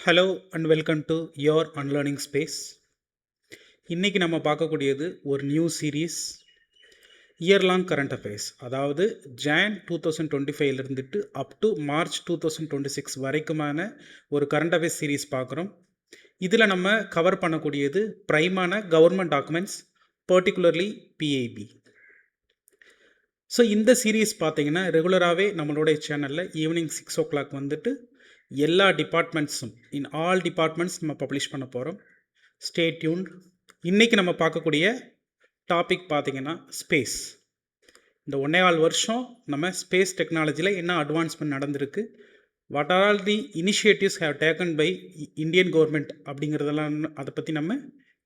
Hello and welcome to your unlearning space. இன்றைக்கி நம்ம பார்க்கக்கூடியது ஒரு new series year long current affairs. அதாவது ஜான் 2025 இருந்துட்டு அப் டு மார்ச் 2026 வரைக்குமான ஒரு கரண்ட் அஃபேர்ஸ் சீரீஸ் பார்க்குறோம். இதில் நம்ம கவர் பண்ணக்கூடியது ப்ரைமான government documents, particularly PIB. So இந்த சீரீஸ் பார்த்தீங்கன்னா ரெகுலராகவே நம்மளுடைய சேனலில் ஈவினிங் 6 o'clock வந்துட்டு எல்லா டிபார்ட்மெண்ட்ஸும் இன் ஆல் டிபார்ட்மெண்ட்ஸ் நம்ம பப்ளிஷ் பண்ண போகிறோம். Stay tuned. இன்றைக்கி நம்ம பார்க்கக்கூடிய டாபிக் பார்த்திங்கன்னா ஸ்பேஸ். இந்த 1.25 வருஷம் நம்ம ஸ்பேஸ் டெக்னாலஜியில் என்ன அட்வான்ஸ்மெண்ட் நடந்திருக்கு, what are all the initiatives have taken by Indian government அப்படிங்கிறதெல்லாம் அதை பற்றி நம்ம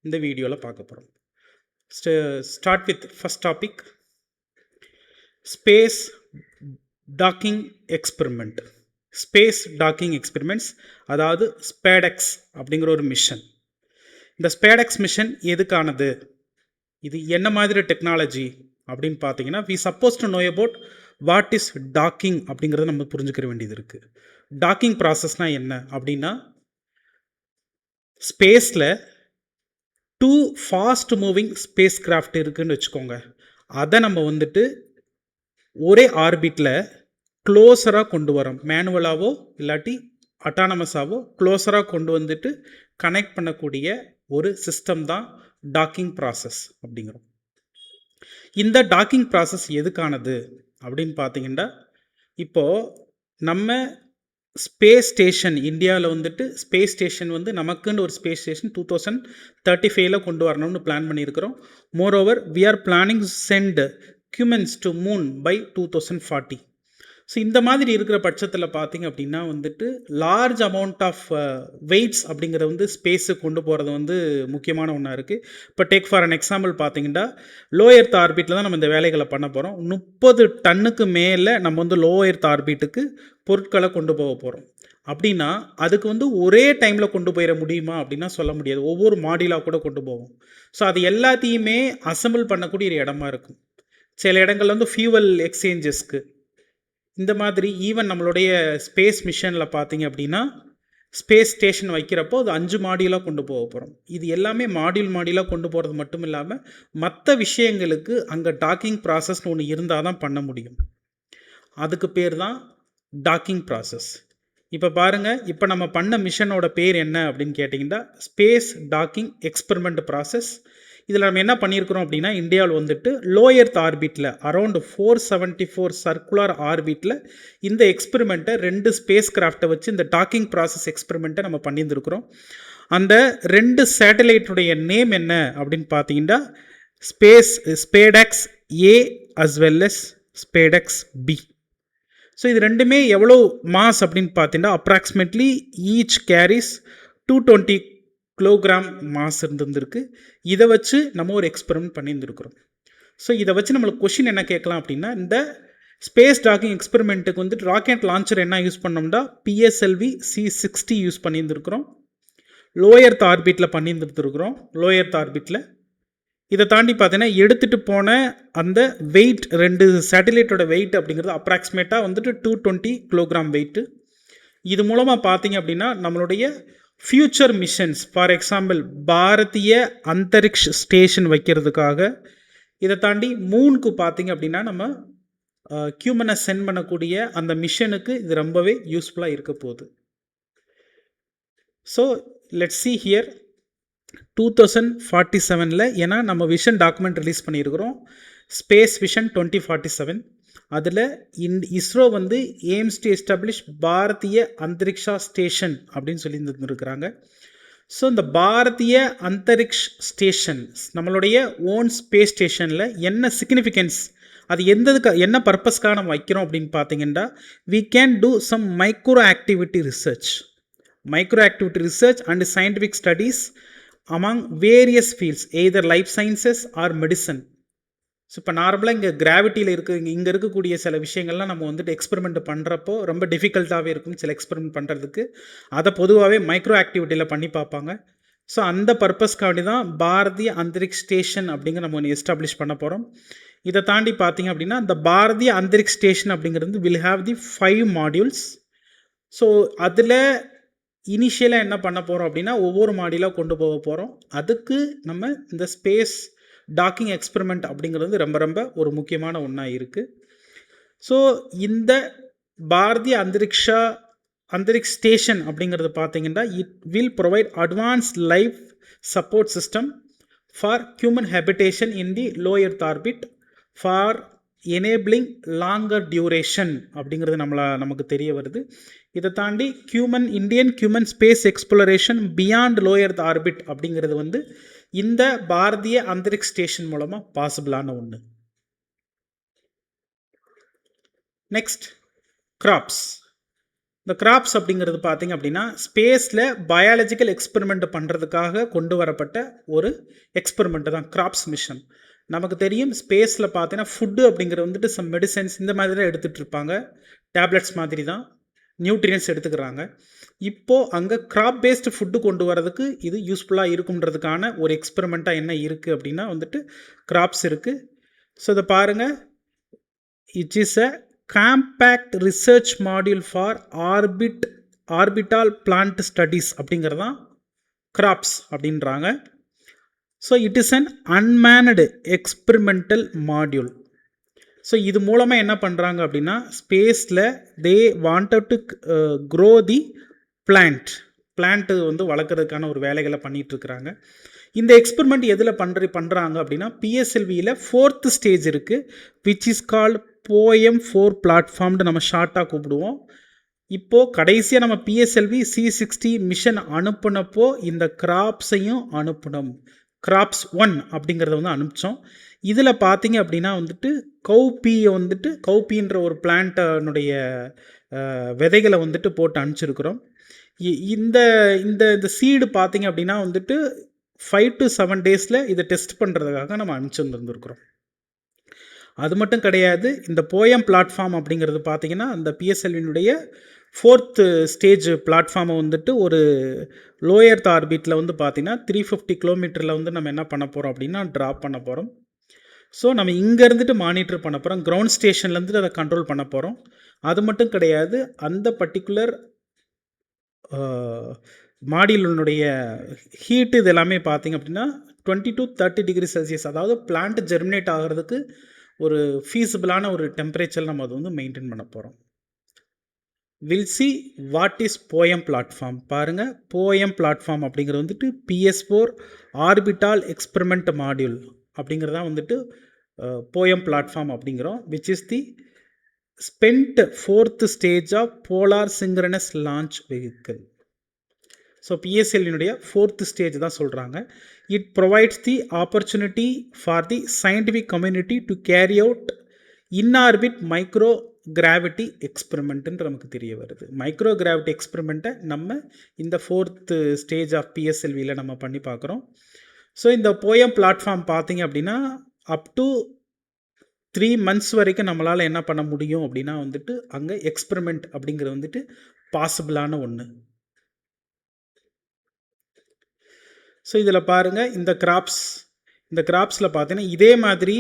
இந்த வீடியோவில் பார்க்க போகிறோம். Start with first topic, space docking experiment. Space docking experiments, அதாவது ஸ்பேடெக்ஸ் அப்படிங்கிற ஒரு மிஷன். இந்த ஸ்பேடெக்ஸ் மிஷன் எதுக்கானது, இது என்ன மாதிரி டெக்னாலஜி அப்படின்னு பார்த்தீங்கன்னா, we suppose to know about what is docking அப்படிங்கிறத நம்ம புரிஞ்சுக்கிற வேண்டியது இருக்குது. டாக்கிங் ப்ராசஸ்னால் என்ன அப்படின்னா, ஸ்பேஸில் 2 ஃபாஸ்ட் மூவிங் ஸ்பேஸ் கிராஃப்ட் இருக்குதுன்னு வச்சுக்கோங்க. அதை நம்ம வந்துட்டு ஒரே ஆர்பிட்டில் க்ளோஸராக கொண்டு வரோம். மேனுவலாகவோ இல்லாட்டி அட்டானமஸாகவோ க்ளோஸராக கொண்டு வந்துட்டு கனெக்ட் பண்ணக்கூடிய ஒரு சிஸ்டம் தான் டாக்கிங் ப்ராசஸ் அப்படிங்கிறோம். இந்த டாக்கிங் ப்ராசஸ் எதுக்கானது அப்படின்னு பார்த்தீங்கன்னா, இப்போது நம்ம ஸ்பேஸ் ஸ்டேஷன் இந்தியாவில் வந்துட்டு ஸ்பேஸ் ஸ்டேஷன் வந்து நமக்குன்னு ஒரு ஸ்பேஸ் ஸ்டேஷன் 2035 கொண்டு வரணும்னு பிளான் பண்ணியிருக்கிறோம். Moreover we are planning send humans to moon by 2040. So இந்த மாதிரி இருக்கிற பட்சத்தில் பார்த்திங்க அப்படின்னா வந்துட்டு லார்ஜ் அமௌண்ட் ஆஃப் வெயிட்ஸ் அப்படிங்கிறத வந்து ஸ்பேஸுக்கு கொண்டு போகிறது வந்து முக்கியமான ஒன்றா இருக்குது. இப்போ டேக் ஃபார் அன் எக்ஸாம்பிள் பார்த்திங்கன்னா, லோ எர்த் ஆர்பிட்டில் தான் நம்ம இந்த வேலைகளை பண்ண போகிறோம். 30 டன்னுக்கு மேலே நம்ம வந்து லோ எர்த் ஆர்பிட்டுக்கு பொருட்களை கொண்டு போக போகிறோம். அப்படின்னா அதுக்கு வந்து ஒரே டைமில் கொண்டு போயிட முடியுமா அப்படின்னா சொல்ல முடியாது. ஒவ்வொரு மாடியூலாக கூட கொண்டு போவோம். ஸோ அது எல்லாத்தையுமே அசம்பிள் பண்ணக்கூடிய ஒரு இடமா இருக்கும். சில இடங்கள்ல வந்து ஃபியூவல் எக்ஸ்சேஞ்சஸ்க்கு இந்த மாதிரி ஈவன் நம்மளுடைய ஸ்பேஸ் மிஷனில் பார்த்தீங்க அப்படின்னா ஸ்பேஸ் ஸ்டேஷன் வைக்கிறப்போ அது 5 மாடியூலாக கொண்டு போக போகிறோம். இது எல்லாமே மாடியூலாக கொண்டு போகிறது மட்டும் இல்லாமல் மற்ற விஷயங்களுக்கு அங்கே டாக்கிங் ப்ராசஸ்னு ஒன்று இருந்தால் தான் பண்ண முடியும். அதுக்கு பேர் தான் டாக்கிங் ப்ராசஸ். இப்போ பாருங்கள், இப்போ நம்ம பண்ண மிஷனோட பேர் என்ன அப்படின்னு கேட்டிங்கன்னா ஸ்பேஸ் டாக்கிங் எக்ஸ்பெரிமெண்ட் ப்ராசஸ். இதில் நம்ம என்ன பண்ணியிருக்கிறோம் அப்படின்னா, இந்தியாவில் வந்துட்டு லோ எர்த் ஆர்பிட்டில் அரௌண்ட் 474 சர்க்குலர் ஆர்பிட்டில் இந்த எக்ஸ்பெரிமெண்ட்டை 2 ஸ்பேஸ் கிராஃப்டை வச்சு இந்த டாக்கிங் ப்ராசஸ் எக்ஸ்பெரிமெண்ட்டை நம்ம பண்ணியிருந்துருக்கிறோம். அந்த 2 சேட்டலைட்டுடைய நேம் என்ன அப்படின்னு பார்த்தீங்கன்னா SpaDeX A as well as SpaDeX B. So இது ரெண்டுமே எவ்வளோ மாஸ் அப்படின்னு பார்த்தீங்கன்னா approximately each carries 220 kilogram mass இருந்திருக்கு. இதை வச்சு நம்ம ஒரு எக்ஸ்பெரிமெண்ட் பண்ணியிருந்துருக்கிறோம். ஸோ இதை வச்சு நம்மளுக்கு கொஷின் என்ன கேட்கலாம் அப்படின்னா, இந்த ஸ்பேஸ் டாக்கிங் எக்ஸ்பெரிமெண்ட்டுக்கு வந்துட்டு ராக்கெட் லான்ச்சர் என்ன யூஸ் பண்ணோம்னா PSLV C60 யூஸ் பண்ணியிருந்துருக்கிறோம். லோ எர்த் ஆர்பிட்டில் பண்ணியிருந்துருக்கிறோம். லோ எர்த் ஆர்பிட்டில் இதை தாண்டி பார்த்தீங்கன்னா எடுத்துகிட்டு போன அந்த வெயிட் 2 சேட்டலைட்டோட வெயிட் அப்படிங்கிறது அப்ராக்சிமேட்டாக வந்துட்டு 220 கிலோகிராம் வெயிட்டு. இது மூலமாக பார்த்தீங்க அப்படின்னா நம்மளுடைய future missions, for example Bharatiya Antariksh Station வைக்கிறதுக்காக, இதை தாண்டி மூனுக்கு பார்த்தீங்க அப்படின்னா நம்ம ஹியூமனை சென்ட் பண்ணக்கூடிய அந்த மிஷனுக்கு இது ரொம்பவே யூஸ்ஃபுல்லாக இருக்க போகுது. ஸோ லெட்ஸ் சி ஹியர் 2047 ஏன்னா நம்ம விஷன் டாக்குமெண்ட் ரிலீஸ் பண்ணியிருக்கிறோம், ஸ்பேஸ் விஷன் 2047. அதில் இஸ்ரோ வந்து aims to establish Bharatiya Antariksha Station அப்படின்னு சொல்லி இருந்துருக்குறாங்க. ஸோ இந்த பாரதிய அந்தரிக்ஷ் ஸ்டேஷன் நம்மளுடைய ஓன் ஸ்பேஸ் ஸ்டேஷனில் என்ன சிக்னிஃபிகன்ஸ், அது என்ன பர்பஸ்க்காக நம்ம வைக்கிறோம் அப்படின்னு பார்த்தீங்கன்னா, we can do some micro activity research and scientific studies among various fields either life sciences or medicine. So இப்போ நார்மலாக இங்கே கிராவிட்டியில் இங்கே இருக்கக்கூடிய சில விஷயங்கள்லாம் நம்ம வந்துட்டு எக்ஸ்பெரிமெண்ட் பண்ணுறப்போ ரொம்ப டிஃபிகல்ட்டாகவே இருக்கும் சில எக்ஸ்பெரிமெண்ட் பண்ணுறதுக்கு. அதை பொதுவாகவே மைக்ரோ ஆக்டிவிட்டியில் பண்ணி பார்ப்பாங்க. ஸோ அந்த பர்பஸ்க்காண்டி தான் பாரதிய அந்தரிக்ஷ் ஸ்டேஷன் அப்படிங்கிற நம்ம ஒன்று எஸ்டாப்ளிஷ் பண்ண போகிறோம். இதை தாண்டி பார்த்தீங்க அப்படின்னா இந்த பாரதிய அந்தரிக்ஷ் ஸ்டேஷன் அப்படிங்கிறது will have the 5 modules. So அதில் இனிஷியலாக என்ன பண்ண போகிறோம் அப்படின்னா ஒவ்வொரு மாடியிலாக கொண்டு போக போகிறோம். அதுக்கு நம்ம இந்த ஸ்பேஸ் டாக்கிங் எக்ஸ்பெரிமெண்ட் அப்படிங்கிறது ரொம்ப ரொம்ப ஒரு முக்கியமான ஒன்றா இருக்குது. ஸோ இந்த பாரதிய அந்தரிக்ஷ் ஸ்டேஷன் அப்படிங்கிறது பார்த்தீங்கன்னா it will provide advance life support system for human habitation in the low earth orbit for enabling longer duration அப்படிங்கிறது நமக்கு தெரிய வருது. இதை தாண்டி Indian human space exploration beyond low earth orbit அப்படிங்கிறது இந்த பாரதிய அந்தரிக்ஷ் ஸ்டேஷன் மூலமாக பாசிபிளான ஒன்று. Next graphs. இந்த கிராப்ஸ் அப்படிங்கிறது பார்த்தீங்க அப்படின்னா ஸ்பேஸில் பயாலஜிக்கல் எக்ஸ்பெரிமெண்ட் பண்ணுறதுக்காக கொண்டு வரப்பட்ட ஒரு எக்ஸ்பெரிமெண்ட்டு தான் கிராப்ஸ் மிஷன். நமக்கு தெரியும் ஸ்பேஸில் பார்த்தீங்கன்னா ஃபுட்டு அப்படிங்கிறது சம் மெடிசன்ஸ் இந்த மாதிரி தான் எடுத்துகிட்டு இருப்பாங்க. டேப்லெட்ஸ் மாதிரி தான் நியூட்ரியன்ஸ் எடுத்துக்கிறாங்க. இப்போது அங்கே கிராப் பேஸ்டு ஃபுட்டு கொண்டு வரதுக்கு இது யூஸ்ஃபுல்லாக இருக்குன்றதுக்கான ஒரு எக்ஸ்பெரிமெண்ட்டாக என்ன இருக்குது அப்படின்னா கிராப்ஸ் இருக்குது. ஸோ இதை பாருங்கள், it is a compact research module for orbital plant studies அப்படிங்கிறதான் கிராப்ஸ் அப்படின்றாங்க. So it is an unmanned experimental module. So இது மூலமாக என்ன பண்ணுறாங்க அப்படின்னா ஸ்பேஸில் they wanted to grow the plant வளர்க்குறதுக்கான ஒரு வேலைகளை பண்ணிகிட்ருக்குறாங்க. இந்த எக்ஸ்பெரிமெண்ட் எதில் பண்ணுறாங்க அப்படின்னா பிஎஸ்எல்வியில் 4th ஸ்டேஜ் இருக்குது, விச் இஸ் கால்டு POEM4 பிளாட்ஃபார்ம்னு நம்ம ஷார்ட்டாக கூப்பிடுவோம். இப்போது கடைசியாக நம்ம பிஎஸ்எல்வி C60 மிஷன் அனுப்புனப்போ இந்த கிராப்ஸையும் அனுப்பணும். கிராப்ஸ் 1 அப்படிங்கிறத அனுப்பிச்சோம். இதில் பார்த்தீங்க அப்படின்னா கௌபின்ற ஒரு பிளான்ட்டனுடைய விதைகளை போட்டு அனுப்பிச்சிருக்கிறோம். இந்த இந்த சீடு பார்த்தீங்க அப்படின்னா 5 to 7 டேஸில் இதை டெஸ்ட் பண்ணுறதுக்காக நம்ம அனுப்பிச்சிருந்துருக்கிறோம். அது மட்டும் கிடையாது, இந்த போயம் பிளாட்ஃபார்ம் அப்படிங்கிறது பார்த்தீங்கன்னா அந்த பிஎஸ்எல்வினுடைய 4th ஸ்டேஜ் பிளாட்ஃபார்மை ஒரு லோ எர்த் ஆர்பிட்டில் பார்த்தீங்கன்னா 350 கிலோமீட்டரில் நம்ம என்ன பண்ண போகிறோம் அப்படின்னா ட்ராப் பண்ண போகிறோம். ஸோ நம்ம இங்கே இருந்துட்டு மானிட்டர் பண்ண போகிறோம், கிரவுண்ட் ஸ்டேஷன்லேருந்து அதை கண்ட்ரோல் பண்ண போகிறோம். அது மட்டும் கிடையாது, அந்த பர்டிகுலர் மாடியூலினுடைய ஹீட்டு இது எல்லாமே பார்த்திங்க அப்படின்னா 20 to 30 டிகிரி செல்சியஸ், அதாவது பிளான்ட் ஜெர்மினேட் ஆகிறதுக்கு ஒரு ஃபீஸிபிளான ஒரு டெம்பரேச்சர் நம்ம அதை மெயின்டைன் பண்ண போகிறோம். Will see what is POEM platform. பாருங்கள், போயம் பிளாட்ஃபார்ம் அப்படிங்கிறது PS4 ஆர்பிட்டால் எக்ஸ்பெரிமெண்ட் மாடியூல் அப்படிங்கிறதான் போயம் பிளாட்ஃபார்ம் அப்படிங்கிறோம், which is the spent 4th stage of polar synchronous launch vehicle. So பிஎஸ்எல்னுடைய 4th ஸ்டேஜ் தான் சொல்கிறாங்க. It provides the opportunity for the scientific community to carry out in orbit microgravity எக்ஸ்பெரிமெண்ட்டுன்னு நமக்கு தெரிய வருது. Micro gravity எக்ஸ்பெரிமெண்ட்டை நம்ம இந்த 4th ஸ்டேஜ் ஆஃப் பிஎஸ்எல்வியில் நம்ம பண்ணி பார்க்குறோம். ஸோ இந்த போயம் பிளாட்ஃபார்ம் பார்த்தீங்க அப்படின்னா அப் டு 3 months வரைக்கும் நம்மளால் என்ன பண்ண முடியும் அப்படின்னா அங்கே எக்ஸ்பெரிமெண்ட் அப்படிங்கிறது பாசிபிளான ஒன்று. ஸோ இதில் பாருங்கள், இந்த கிராப்ஸில் பார்த்தீங்கன்னா இதே மாதிரி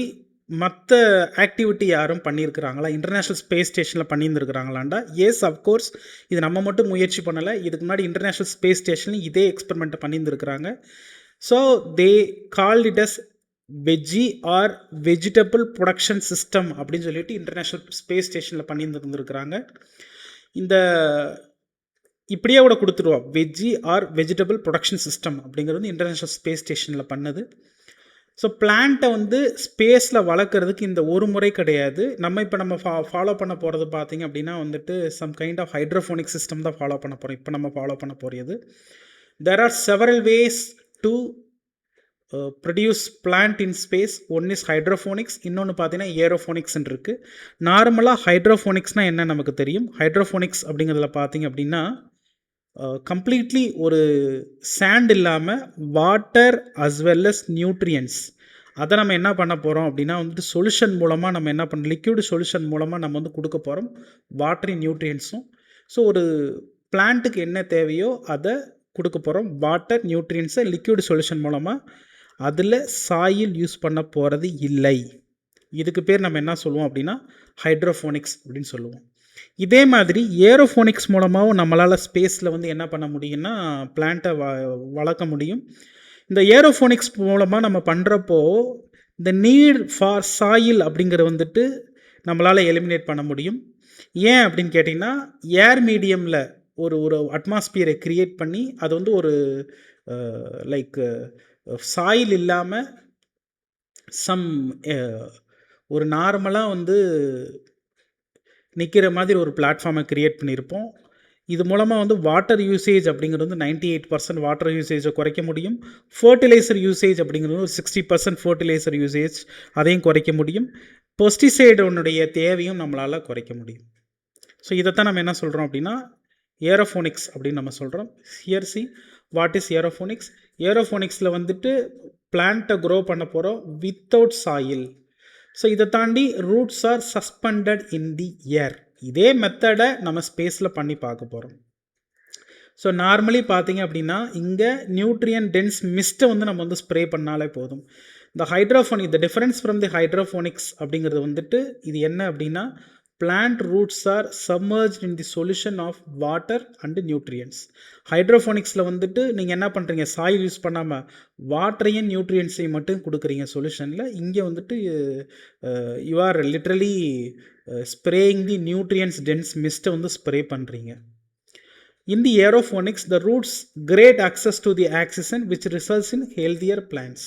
மற்ற ஆக்டிவிட்டி யாரும் பண்ணியிருக்கிறாங்களா, இன்டர்நேஷ்னல் ஸ்பேஸ் ஸ்டேஷனில் பண்ணியிருந்துருக்கிறாங்களாண்டா? S, of course. இது நம்ம மட்டும் முயற்சி பண்ணலை, இதுக்கு முன்னாடி இன்டர்நேஷ்னல் ஸ்பேஸ் ஸ்டேஷனில் இதே எக்ஸ்பெரிமெண்ட்டை பண்ணியிருந்துருக்கிறாங்க. So they called it as vegetable production system அப்படின்னு சொல்லிட்டு இன்டர்நேஷ்னல் ஸ்பேஸ் ஸ்டேஷனில் பண்ணியிருந்துருக்கிறாங்க. இந்த இப்படியே கூட கொடுத்துருவோம், வெஜிடபிள் ப்ரொடக்ஷன் சிஸ்டம் அப்படிங்கிறது இன்டர்நேஷ்னல் ஸ்பேஸ் ஸ்டேஷனில் பண்ணது. ஸோ பிளான்ட்டை ஸ்பேஸில் வளர்க்குறதுக்கு இந்த ஒரு முறை கிடையாது. நம்ம ஃபாலோ பண்ண போகிறது பார்த்திங்க அப்படின்னா some kind of hydroponic system தான் ஃபாலோ பண்ண போகிறோம். இப்போ நம்ம ஃபாலோ பண்ண போகிறது there are several ways to produce plant in space. One is hydroponics, இன்னொன்று பார்த்தீங்கன்னா ஏரோஃபோனிக்ஸ்ன்னு இருக்குது. நார்மலாக ஹைட்ரோஃபோனிக்ஸ்னால் என்ன நமக்கு தெரியும். ஹைட்ரோஃபோனிக்ஸ் அப்படிங்கிறதுல பார்த்தீங்க அப்படின்னா கம்ப்ளீட்லி ஒரு சாண்ட் இல்லாமல் water as well as nutrients, அதை நம்ம என்ன பண்ண போகிறோம் அப்படின்னா சொல்யூஷன் மூலமாக நம்ம என்ன பண்ண லிக்யூடு சொல்யூஷன் மூலமாக நம்ம கொடுக்க போகிறோம் வாட்டரி நியூட்ரியன்ஸும். ஸோ ஒரு பிளான்ட்டுக்கு என்ன தேவையோ அதை கொடுக்க போகிறோம், வாட்டர் நியூட்ரியன்ஸை லிக்யூடு சொல்யூஷன் மூலமாக. அதில் சாயில் யூஸ் பண்ண போகிறது இல்லை. இதுக்கு பேர் நம்ம என்ன சொல்லுவோம் அப்படின்னா ஹைட்ரோஃபோனிக்ஸ் அப்படின்னு சொல்லுவோம். இதே மாதிரி ஏரோஃபோனிக்ஸ் மூலமாகவும் நம்மளால் ஸ்பேஸில் வந்து என்ன பண்ண முடியும்னா பிளான்ட்டை வளர்க்க முடியும். இந்த ஏரோஃபோனிக்ஸ் மூலமாக நம்ம பண்ணுறப்போ இந்த நீட் ஃபார் சாயில் அப்படிங்கிறது வந்துட்டு நம்மளால் எலிமினேட் பண்ண முடியும். ஏன் அப்படின்னு கேட்டிங்கன்னா, ஏர் மீடியமில் ஒரு ஒரு அட்மாஸ்பியரை க்ரியேட் பண்ணி அது வந்து ஒரு லைக் சாயில் இல்லாமல் சம் ஒரு நார்மலாக வந்து நிற்கிற மாதிரி ஒரு பிளாட்ஃபார்மை க்ரியேட் பண்ணியிருப்போம். இது மூலமாக வந்து வாட்டர் யூசேஜ் அப்படிங்கிறது வந்து 98% வாட்டர் யூசேஜை குறைக்க முடியும். ஃபர்டிலைசர் யூசேஜ் அப்படிங்கிறது ஒரு 60% ஃபர்டிலைசர் யூசேஜ் அதையும் குறைக்க முடியும். பெஸ்டிசைடுனுடைய தேவையும் நம்மளால் குறைக்க முடியும். ஸோ இதைத்தான் நம்ம என்ன சொல்கிறோம் அப்படின்னா ஏரோஃபோனிக்ஸ் அப்படின்னு நம்ம சொல்கிறோம். Here see what is aeroponics. ஏரோஃபோனிக்ஸில் வந்துட்டு பிளான்ட்டை க்ரோ பண்ண போகிறோம் வித்தவுட் சாயில். ஸோ இதை தாண்டி ரூட்ஸ் ஆர் சஸ்பெண்டட் இன் தி ஏர். இதே மெத்தடை நம்ம ஸ்பேஸில் பண்ணி பார்க்க போகிறோம். ஸோ நார்மலி பார்த்தீங்க அப்படின்னா இங்கே நியூட்ரியன் டென்ஸ் மிஸ்ட்டை வந்து நம்ம வந்து ஸ்ப்ரே பண்ணாலே போதும். இந்த hydroponic, the difference from the hydroponics அப்படிங்கிறது வந்துட்டு இது என்ன அப்படின்னா plant roots are submerged in the solution of water and nutrients. ஹைட்ரோஃபோனிக்ஸில் வந்துட்டு நீங்கள் என்ன பண்ணுறீங்க, சாயில் யூஸ் பண்ணாமல் வாட்டரையும் நியூட்ரியன்ஸையும் மட்டும் கொடுக்குறீங்க சொல்யூஷனில். இங்கே வந்துட்டு you are literally spraying the nutrients dense மிஸ்ட்டை வந்து ஸ்ப்ரே பண்ணுறீங்க. In the aeroponics, the roots great access to the oxygen which results in healthier plants.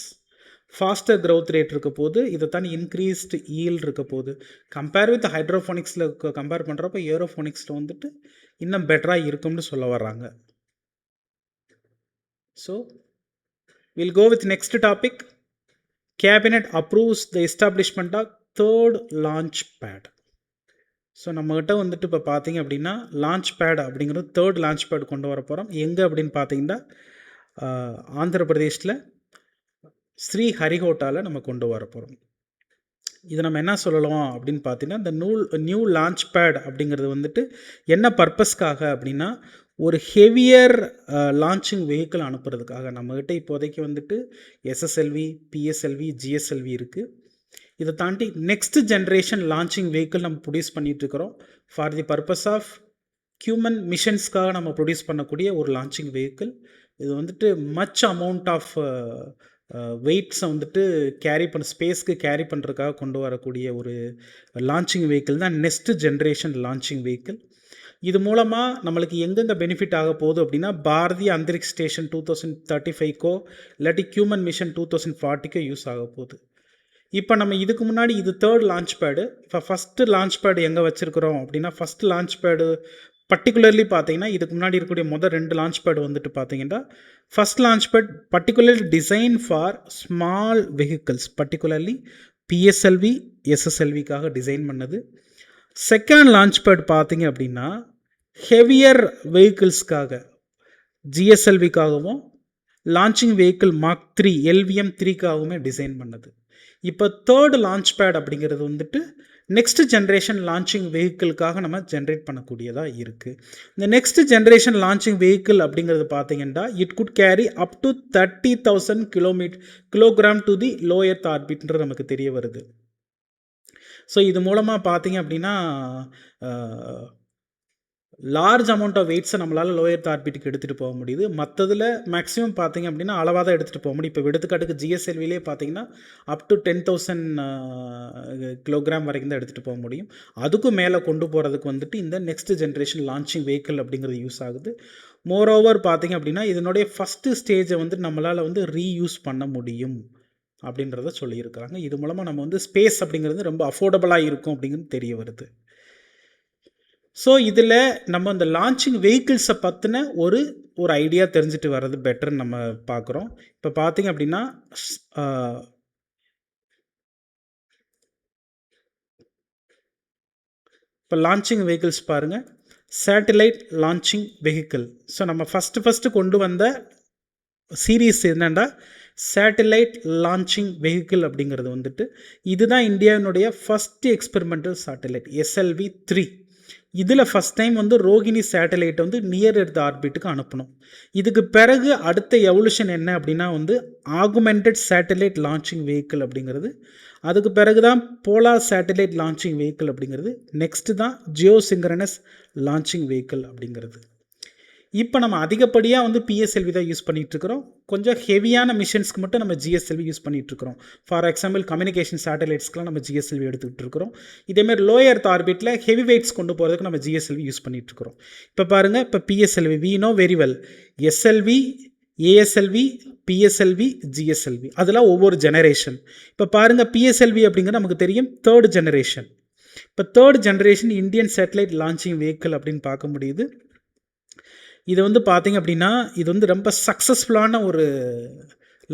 Faster growth rate இருக்க போது, இதை தான் இன்க்ரீஸ்டு ஈல்டு இருக்க போது. கம்பேர் வித் ஹைட்ரோஃபோனிக்ஸில் கம்பேர் பண்ணுறப்போ ஏரோஃபோனிக்ஸில் வந்துட்டு இன்னும் பெட்டராக இருக்கும்னு சொல்ல வர்றாங்க. So will go with next topic. Cabinet approves the establishment of third launch pad. So நம்மகிட்ட வந்துட்டு இப்போ பார்த்தீங்க அப்படின்னா லான்ச் பேட் அப்படிங்கிறது தேர்ட் லான்ச் பேட் கொண்டு வர போகிறோம். எங்கே அப்படின்னு பார்த்தீங்கன்னா ஆந்திர பிரதேஷில் ஸ்ரீஹரிகோட்டாவில் நம்ம கொண்டு வர போகிறோம். இதை நம்ம என்ன சொல்லலாம் அப்படின்னு பார்த்தீங்கன்னா இந்த நியூ லான்ச் பேட் அப்படிங்கிறது வந்துட்டு என்ன பர்பஸ்க்காக அப்படின்னா ஒரு ஹெவியர் லான்ச்சிங் வெஹிக்கிள் அனுப்புறதுக்காக. நம்மகிட்ட இப்போதைக்கு வந்துட்டு எஸ்எஸ்எல்வி, பிஎஸ்எல்வி, ஜிஎஸ்எல்வி இருக்குது. இதை தாண்டி நெக்ஸ்ட் ஜென்ரேஷன் லான்ச்சிங் வெஹிக்கிள் நம்ம ப்ரொடியூஸ் பண்ணிகிட்ருக்கிறோம். For the purpose of human மிஷன்ஸ்க்காக நம்ம ப்ரொடியூஸ் பண்ணக்கூடிய ஒரு லான்ச்சிங் வெஹிக்கிள். இது வந்துட்டு மச் அமௌண்ட் ஆஃப் வெயிட்ஸை வந்துட்டு ஸ்பேஸ்க்கு கேரி பண்ணுறதுக்காக கொண்டு வரக்கூடிய ஒரு லான்ச்சிங் வெஹிக்கிள் தான் நெக்ஸ்ட் ஜென்ரேஷன் லான்ச்சிங் வெஹிக்கிள். இது மூலமாக நம்மளுக்கு எங்கெங்கே பெனிஃபிட் ஆக போகுது அப்படின்னா பாரதிய அந்தரிக்ஷ் ஸ்டேஷன் 2035கோ இல்லாட்டி ஹியூமன் மிஷன் 2040கோ யூஸ் ஆக போகுது. இப்போ நம்ம இதுக்கு முன்னாடி இது தேர்ட் லான்ச் பேடு. இப்போ ஃபஸ்ட்டு லான்ச் பேடு எங்கே வச்சுருக்கிறோம் அப்படின்னா ஃபஸ்ட்டு லான்ச் பேடு பர்டிகுலர்லி பார்த்தீங்கன்னா இதுக்கு முன்னாடி இருக்கக்கூடிய முதல் 2 லான்ச் பேட் வந்துட்டு பார்த்தீங்கன்னா first launch pad particularly design for small vehicles, particularly PSLV, எஸ்எஸ்எல்விக்காக டிசைன் பண்ணது. செகண்ட் லான்ச் பேட் பார்த்தீங்க அப்படின்னா ஹெவியர் வெஹிக்கிள்ஸ்க்காக ஜிஎஸ்எல்விக்காகவும் லான்ச்சிங் வெஹிக்கிள் மார்க் 3 LVM 3க்காகவுமே டிசைன் பண்ணது. இப்போ தேர்ட் லான்ச் பேட் அப்படிங்கிறது வந்துட்டு நெக்ஸ்ட் ஜென்ரேஷன் லான்ச்சிங் வெஹிக்கிளுக்காக நம்ம ஜென்ரேட் பண்ணக்கூடியதாக இருக்குது. இந்த நெக்ஸ்ட் ஜென்ரேஷன் லான்ச்சிங் வெஹிக்கிள் அப்படிங்கிறது பார்த்தீங்கன்னா it could carry up to 30,000 kilogram to the low earth ஆர்பிட்ன்றது நமக்கு தெரிய வருது. ஸோ இது மூலமாக பார்த்தீங்க அப்படின்னா லார்ஜ் அமௌண்ட் ஆஃப் வெயிட்ஸை நம்மளால் லோ எர்த் ஆர்பிட்டுக்கு எடுத்துகிட்டு போக முடியுது. மற்றதில் மேக்ஸிமம் பார்த்தீங்க அப்படின்னா அளவாக தான் எடுத்துகிட்டு போக முடியும். இப்போ எடுத்துக்காட்டுக்கு ஜிஎஸ்எல்விலே பார்த்தீங்கன்னா அப் டு 10,000 கிலோகிராம் வரைக்கும் தான் எடுத்துகிட்டு போக முடியும். அதுக்கும் மேலே கொண்டு போகிறதுக்கு வந்துட்டு இந்த நெக்ஸ்ட் ஜென்ரேஷன் லான்ச்சிங் வெஹிக்கிள் அப்படிங்கிறது யூஸ் ஆகுது. மோரோவர் பார்த்தீங்க அப்படின்னா இதனுடைய ஃபஸ்ட்டு ஸ்டேஜை வந்து நம்மளால் வந்து ரீயூஸ் பண்ண முடியும் அப்படின்றத சொல்லியிருக்கிறாங்க. இது மூலமாக நம்ம வந்து ஸ்பேஸ் அப்படிங்கிறது ரொம்ப அஃபோர்டபுளாக இருக்கும் அப்படிங்கிறது தெரிய வருது. ஸோ இதில் நம்ம இந்த லான்ச்சிங் வெஹிக்கிள்ஸை பற்றின ஒரு ஐடியா தெரிஞ்சுட்டு வர்றது பெட்டர்னு நம்ம பார்க்குறோம். இப்போ பார்த்தீங்க அப்படின்னா இப்போ லான்ச்சிங் வெஹிக்கிள்ஸ் பாருங்கள், சேட்டிலைட் லான்ச்சிங் வெஹிக்கிள். ஸோ நம்ம ஃபஸ்ட்டு கொண்டு வந்த சீரீஸ் என்னென்னா சேட்டிலைட் லான்ச்சிங் வெஹிக்கிள் அப்படிங்கிறது வந்துட்டு இதுதான் இந்தியாவினுடைய ஃபஸ்ட்டு எக்ஸ்பெரிமெண்டல் சேட்டிலைட் SLV 3. இதில் ஃபஸ்ட் டைம் வந்து ரோகிணி சேட்டலைட்டை வந்து நியர் எர்த் ஆர்பிட்டுக்கு அனுப்பணும். இதுக்கு பிறகு அடுத்த எவல்யூஷன் என்ன அப்படின்னா வந்து ஆகுமெண்டட் சேட்டலைட் லான்ச்சிங் வெஹிக்கிள் அப்படிங்கிறது. அதுக்கு பிறகு தான் போலார் சேட்டலைட் லான்ச்சிங் வெஹிக்கிள் அப்படிங்கிறது. நெக்ஸ்ட்டு தான் ஜியோ சிங்க்ரனஸ் லான்ச்சிங் வெஹிக்கிள் அப்படிங்கிறது. இப்போ நம்ம அதிகப்படியாக வந்து பிஎஸ்எல்வி தான் யூஸ் பண்ணிகிட்ருக்கிறோம். கொஞ்சம் ஹெவியான மிஷன்ஸ்க்கு மட்டும் நம்ம ஜிஎஸ்எல்வி யூஸ் பண்ணிகிட்ருக்கிறோம். ஃபார் எக்ஸாம்பிள் கம்யூனிகேஷன் சேட்டலைட்ஸ்க்குலாம் நம்ம ஜிஎஸ்எல்வி எடுத்துக்கிட்டு இருக்கிறோம். இதேமாதிரி லோ எர்த் ஆர்பிட்டில் ஹெவி வெயிட்ஸ் கொண்டு போகிறதுக்கு நம்ம ஜிஎஸ்எல்வி யூஸ் பண்ணிகிட்ருக்கிறோம். இப்போ பாருங்கள், இப்போ PSLV we know very well. SLV, ASLV, PSLV, GSLV, அதெல்லாம் ஒவ்வொரு ஜெனரேஷன். இப்போ பாருங்கள், பிஎஸ்எல்வி அப்படிங்கிறது நமக்கு தெரியும் தேர்ட் ஜெனரேஷன். இப்போ third generation Indian satellite launching vehicle அப்படின்னு பார்க்க முடியுது. இது வந்து பார்த்திங்க அப்படின்னா இது வந்து ரொம்ப சக்ஸஸ்ஃபுல்லான ஒரு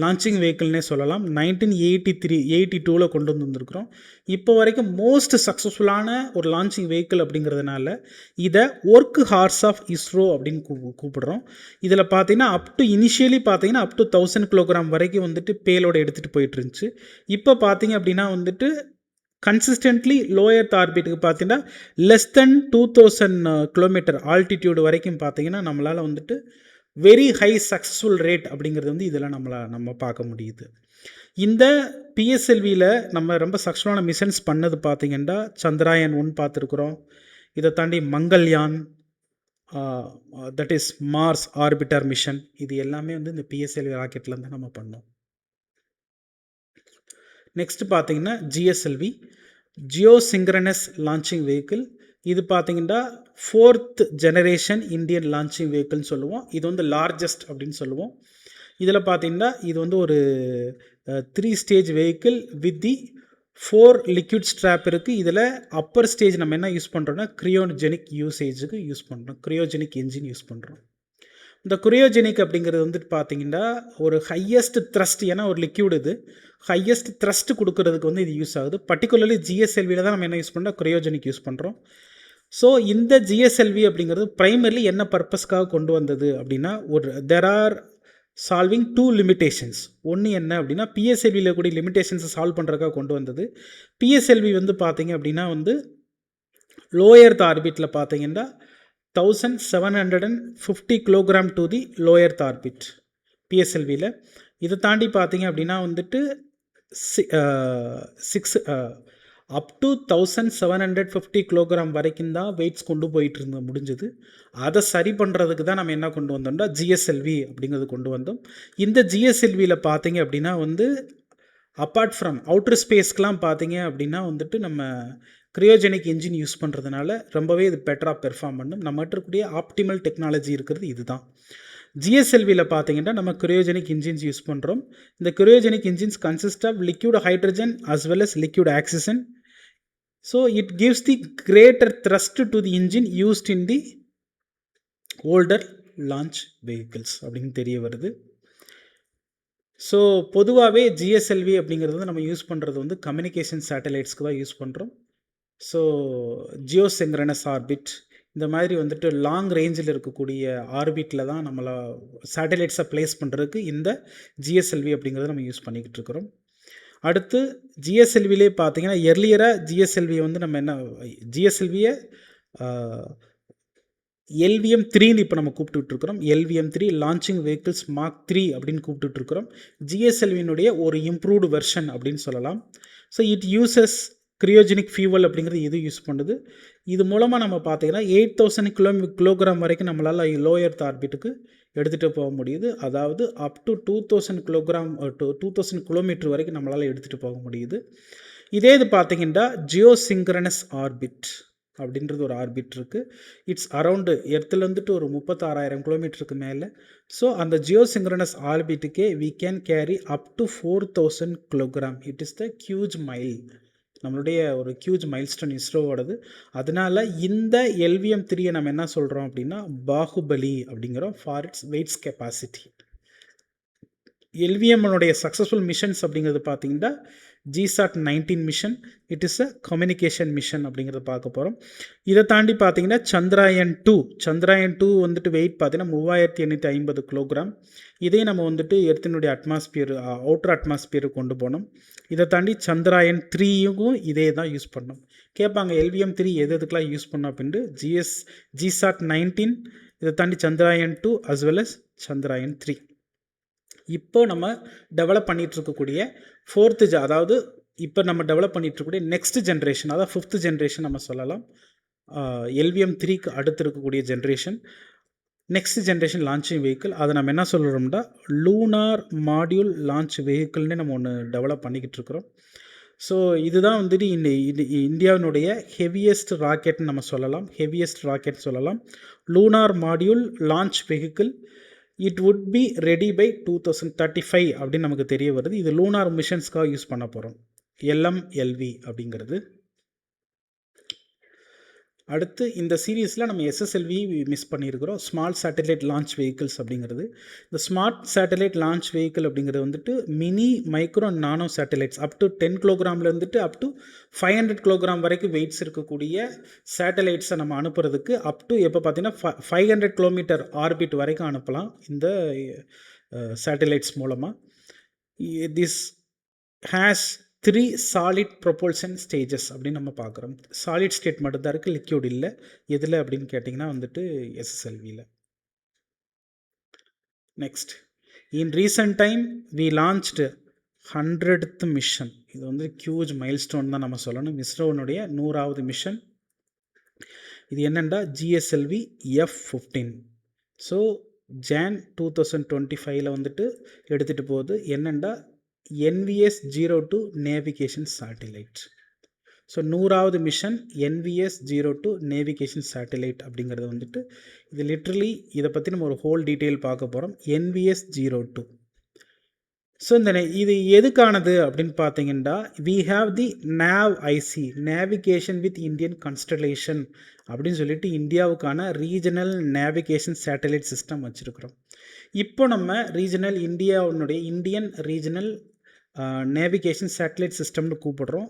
லான்ச்சிங் வெஹிக்கிள்னே சொல்லலாம். 1982 கொண்டு வந்துருக்கிறோம். இப்போ வரைக்கும் மோஸ்ட் சக்ஸஸ்ஃபுல்லான ஒரு லான்ச்சிங் வெஹிக்கிள் அப்படிங்கிறதுனால இதை ஒர்க் ஹார்ஸ் ஆஃப் இஸ்ரோ அப்படின்னு கூப்பிடுறோம். இதில் பார்த்தீங்கன்னா இனிஷியலி பார்த்தீங்கன்னா அப் டு 1000 கிலோகிராம் வரைக்கும் வந்துட்டு பேலோட எடுத்துகிட்டு போயிட்டு இருந்துச்சு. இப்போ பார்த்தீங்க அப்படின்னா வந்துட்டு கன்சிஸ்டன்ட்லி லோ எர்த் ஆர்பிட்டுக்கு பார்த்தீங்கன்னா லெஸ் தென் 2000 கிலோமீட்டர் ஆல்டிடியூடு வரைக்கும் பார்த்தீங்கன்னா நம்மளால் வந்துட்டு வெரி ஹை சக்ஸஸ்ஃபுல் ரேட் அப்படிங்கிறது வந்து இதில் நம்ம பார்க்க முடியுது. இந்த பிஎஸ்எல்வியில் நம்ம ரொம்ப சக்ஸஸ்ஃபுல்லான மிஷன்ஸ் பண்ணது பார்த்திங்கன்னா சந்திராயன் 1 பார்த்துருக்குறோம். இதை தாண்டி Mangalyaan, that is Mars orbiter mission, இது எல்லாமே வந்து இந்த பிஎஸ்எல்வி ராக்கெட்டில் தான் நம்ம பண்ணோம். நெக்ஸ்ட் பார்த்தீங்கன்னா GSLV Jio synchronous launching vehicle. இது பார்த்தீங்கன்னா 4th ஜெனரேஷன் இந்தியன் லான்ச்சிங் வெஹிக்கிள்னு சொல்லுவோம். இது வந்து லார்ஜஸ்ட் அப்படின்னு சொல்லுவோம். இதில் பார்த்தீங்கன்னா இது வந்து ஒரு 3 stage vehicle with the 4 liquid strap இருக்குது. இதில் அப்பர் ஸ்டேஜ் நம்ம என்ன யூஸ் பண்ணுறோன்னா கிரியோஜெனிக் யூசேஜுக்கு யூஸ் பண்ணுறோம். கிரியோஜெனிக் என்ஜின் யூஸ் பண்ணுறோம். இந்த கிரியோஜெனிக் அப்படிங்கிறது வந்துட்டு பார்த்தீங்கன்னா ஒரு ஹையஸ்ட் த்ரஸ்ட், ஏன்னா ஒரு லிக்யூட் இது ஹையஸ்ட் த்ரஸ்ட் கொடுக்கறதுக்கு வந்து இது யூஸ் ஆகுது. பர்டிகுலர்லி ஜிஎஸ்எல்வியில் தான் நம்ம என்ன யூஸ் பண்ணுறோம், கிரியோஜெனிக் யூஸ் பண்ணுறோம். ஸோ இந்த ஜிஎஸ்எல்வி அப்படிங்கிறது ப்ரைமர்லி என்ன பர்பஸ்க்காக கொண்டு வந்தது அப்படின்னா தெர் ஆர் சால்விங் 2 லிமிடேஷன்ஸ். ஒன்று என்ன அப்படின்னா பிஎஸ்எல்வியில் கூடிய லிமிடேஷன்ஸை சால்வ் பண்ணுறதுக்காக கொண்டு வந்தது. பிஎஸ்எல்வி வந்து பார்த்தீங்க அப்படின்னா வந்து லோ எர்த் ஆர்பிட்டில் பார்த்தீங்கன்னா 1750 kilogram to the low earth orbit பிஎஸ்எல்வியில். இதை தாண்டி பார்த்தீங்க அப்படின்னா வந்துட்டு அப் டு 1750 கிலோகிராம் வரைக்கும் தான் வெயிட்ஸ் கொண்டு போயிட்டு முடிஞ்சது. அதை சரி பண்ணுறதுக்கு தான் நம்ம என்ன கொண்டு வந்தோம்னா ஜிஎஸ்எல்வி அப்படிங்கிறது கொண்டு வந்தோம். இந்த ஜிஎஸ்எல்வியில் பார்த்தீங்க அப்படின்னா வந்து அப்பார்ட் ஃப்ரம் அவுட்டர் ஸ்பேஸ்க்கெலாம் பார்த்தீங்க அப்படின்னா வந்துட்டு நம்ம கிரியோஜெனிக் என்ஜின் யூஸ் பண்ணுறதுனால ரொம்பவே இது பெட்டராக பெர்ஃபார்ம் பண்ணும். நம்மகிட்ட இருக்கக்கூடிய ஆப்டிமல் டெக்னாலஜி இருக்கிறது இதுதான். ஜிஎஸ்எல்வியில் பார்த்தீங்கன்னா நம்ம கிரியோஜெனிக் இன்ஜின்ஸ் யூஸ் பண்ணுறோம். இந்த cryogenic engines consist of liquid hydrogen as well as liquid oxygen. So it gives the greater thrust to the engine used in the older launch vehicles அப்படின்னு தெரிய வருது. So பொதுவாகவே ஜிஎஸ்எல்வி அப்படிங்கிறது நம்ம use பண்ணுறது வந்து கம்யூனிகேஷன் சேட்டலைட்ஸ்க்கு தான் யூஸ் பண்ணுறோம். ஸோ ஜியோ சிங்க்ரனஸ் ஆர்பிட் இந்த மாதிரி வந்துட்டு லாங் ரேஞ்சில் இருக்கக்கூடிய ஆர்பிட்டில் தான் நம்மளை சேட்டலைட்ஸை ப்ளேஸ் பண்ணுறதுக்கு இந்த ஜிஎஸ்எல்வி அப்படிங்கிறத நம்ம யூஸ் பண்ணிக்கிட்டு இருக்கிறோம். அடுத்து ஜிஎஸ்எல்விலே பார்த்தீங்கன்னா எர்லியராக ஜிஎஸ்எல்வியை வந்து நம்ம என்ன ஜிஎஸ்எல்வியை LVM-3 இப்போ நம்ம கூப்பிட்டுருக்கிறோம். LVM-3 லான்ச்சிங் வெஹிக்கிள்ஸ் மார்க் 3 அப்படின்னு கூப்பிட்டுருக்கிறோம். ஜிஎஸ்எல்வியினுடைய ஒரு இம்ப்ரூவ்டு வெர்ஷன் அப்படின்னு சொல்லலாம். So it uses cryogenic fuel அப்படிங்கிறது இது யூஸ் பண்ணுது. இது மூலமாக நம்ம பார்த்தீங்கன்னா 8000 கிலோகிராம் வரைக்கும் நம்மளால் லோ எர்த் ஆர்பிட்டுக்கு எடுத்துகிட்டு போக முடியுது. அதாவது up to 2000 kilogram to 2000 kilometre வரைக்கும் நம்மளால் எடுத்துகிட்டு போக முடியுது. இதே இது பார்த்தீங்கன்னா ஜியோ சிங்க்ரனஸ் ஆர்பிட் அப்படின்றது ஒரு ஆர்பிட் இருக்குது. இட்ஸ் அரவுண்டு எர்த்துலேருந்துட்டு ஒரு 36,000 கிலோமீட்டருக்கு மேலே. ஸோ அந்த ஜியோ சிங்க்ரனஸ் ஆர்பிட்டுக்கே we can carry up to 4000 kilogram. It is the huge mile, நம்மளுடைய ஒரு ஹியூஜ் மைல்ஸ்டோன் இஸ்ரோவோடது. அதனால் இந்த LVM-3 நம்ம என்ன சொல்கிறோம் அப்படின்னா பாகுபலி அப்படிங்கிறோம் ஃபார் இட்ஸ் வெயிட்ஸ் கெப்பாசிட்டி. LVM-உடைய சக்ஸஸ்ஃபுல் மிஷன்ஸ் அப்படிங்கிறது பார்த்தீங்கன்னா GSAT-19 mission, it is a communication mission அப்படிங்கிறத பார்க்க போகிறோம். இதை தாண்டி பார்த்தீங்கன்னா சந்திராயன் 2 வந்துட்டு வெயிட் பார்த்தீங்கன்னா 3850 கிலோகிராம். இதே நம்ம வந்துட்டு எர்த்தினுடைய அட்மாஸ்பியர் அவுட்டர் அட்மாஸ்பியருக்கு கொண்டு போனோம். இதை தாண்டி சந்திராயன் 3யும் இதே தான் யூஸ் பண்ணோம். கேட்பாங்க LVM-3 எதுக்கெல்லாம் யூஸ் பண்ணோம் அப்படின்ட்டு GSAT-19, இதை தாண்டி Chandrayaan 2 as well as Chandrayaan 3. இப்போ நம்ம டெவலப் பண்ணிட்டு இருக்கக்கூடிய அதாவது இப்போ நம்ம டெவலப் பண்ணிட்டு இருக்கக்கூடிய நெக்ஸ்ட் ஜென்ரேஷன், அதாவது 5th ஜென்ரேஷன் நம்ம சொல்லலாம். LVM-3க்கு அடுத்து இருக்கக்கூடிய generation, next generation launching vehicle. அதை நம்ம என்ன சொல்கிறோம்னா லூனார் மாடியூல் லான்ச் வெஹிக்கிள்னு நம்ம ஒன்று டெவலப் பண்ணிக்கிட்டு இருக்கிறோம். ஸோ இதுதான் வந்துட்டு இந்தியாவினுடைய ஹெவியஸ்ட் ராக்கெட்னு நம்ம சொல்லலாம். Lunar module launch vehicle. It would be ready by 2035 அப்படின்னு நமக்கு தெரிய வருது. இது லூனார் மிஷன்ஸ்க்காக யூஸ் பண்ண போகிறோம், LMLV அப்படிங்கிறது. அடுத்து இந்த சீரீஸில் நம்ம SSLV மிஸ் பண்ணியிருக்கிறோம், ஸ்மால் சேட்டலைட் லான்ச் வெஹிக்கிள்ஸ் அப்படிங்கிறது. இந்த ஸ்மார்ட் சேட்டலைட் லான்ச் வெஹிக்கிள் அப்படிங்கிறது வந்துட்டு mini, micro, nano satellites up to 10 கிலோகிராம்லேருந்துட்டு அப் டு 500 கிலோகிராம் வரைக்கும் வெயிட்ஸ் இருக்கக்கூடிய சேட்டலைட்ஸை நம்ம அனுப்புறதுக்கு அப் டு எப்போ பார்த்தீங்கன்னா 500 கிலோமீட்டர் ஆர்பிட் வரைக்கும் அனுப்பலாம் இந்த சேட்டலைட்ஸ் மூலமாக. This has 3 solid propulsion stages அப்படின்னு நம்ம பார்க்குறோம். சாலிட் ஸ்டேட் மட்டும்தான் இருக்குது, லிக்யூட் இல்லை. எதில் அப்படின்னு கேட்டிங்கன்னா வந்துட்டு SSLVயில். Next, in recent time we launched 100th mission. இது வந்து ஹியூஜ் மைல்ஸ்டோன் தான் நம்ம சொல்லணும். இஸ்ரோனுடைய 100வது மிஷன். இது என்னென்னா GSLV F-15. ஸோ Jan 2025 வந்துட்டு எடுத்துகிட்டு போகுது. என்னென்னா NVS-02 நேவிகேஷன் சேட்டிலைட். ஸோ 100வது மிஷன் NVS-02 நேவிகேஷன் சேட்டிலைட் அப்படிங்கிறது வந்துட்டு இது லிட்ரலி இதை பற்றி நம்ம ஒரு ஹோல் டீட்டெயில் பார்க்க போகிறோம். NVS-02. ஸோ இது எதுக்கானது அப்படின்னு பார்த்தீங்கன்னா we have the NAV-IC, navigation with Indian constellation அப்படின்னு சொல்லிட்டு இந்தியாவுக்கான ரீஜனல் நேவிகேஷன் சேட்டலைட் சிஸ்டம் வச்சுருக்கிறோம். இப்போ நம்ம இந்தியன் ரீஜனல் நேவிகேஷன் சேட்டலைட் சிஸ்டம்னு கூப்பிடுறோம்.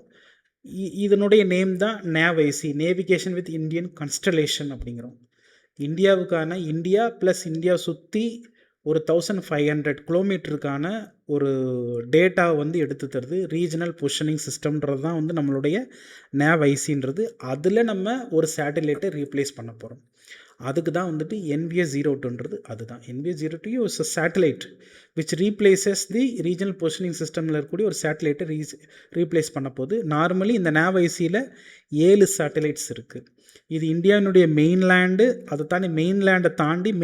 இதனுடைய நேம் தான் NAV-IC, navigation with Indian constellation அப்படிங்கிறோம். இந்தியா ப்ளஸ் இந்தியா சுற்றி ஒரு 1500 கிலோமீட்டருக்கான ஒரு டேட்டா வந்து எடுத்து தருது. ரீஜனல் பொசிஷனிங் சிஸ்டம்ன்றது தான் வந்து நம்மளுடைய NAV-ICன்றது. அதில் நம்ம ஒரு சேட்டலைட்டை ரீப்ளேஸ் பண்ண போகிறோம். அதுக்கு தான் வந்துட்டு NVS-02ன்றது. அதுதான் NVS-02 ஒரு satellite which replaces the regional positioning சிஸ்டமில் இருக்கக்கூடிய ஒரு சேட்டலைட்டை ரீப்ளேஸ் பண்ண போது. நார்மலி இந்த NAV-ICயில் 7 சேட்டலைட்ஸ் இருக்குது. இது இந்தியாவினுடைய மெயின்லேண்டு, அதை தாண்டி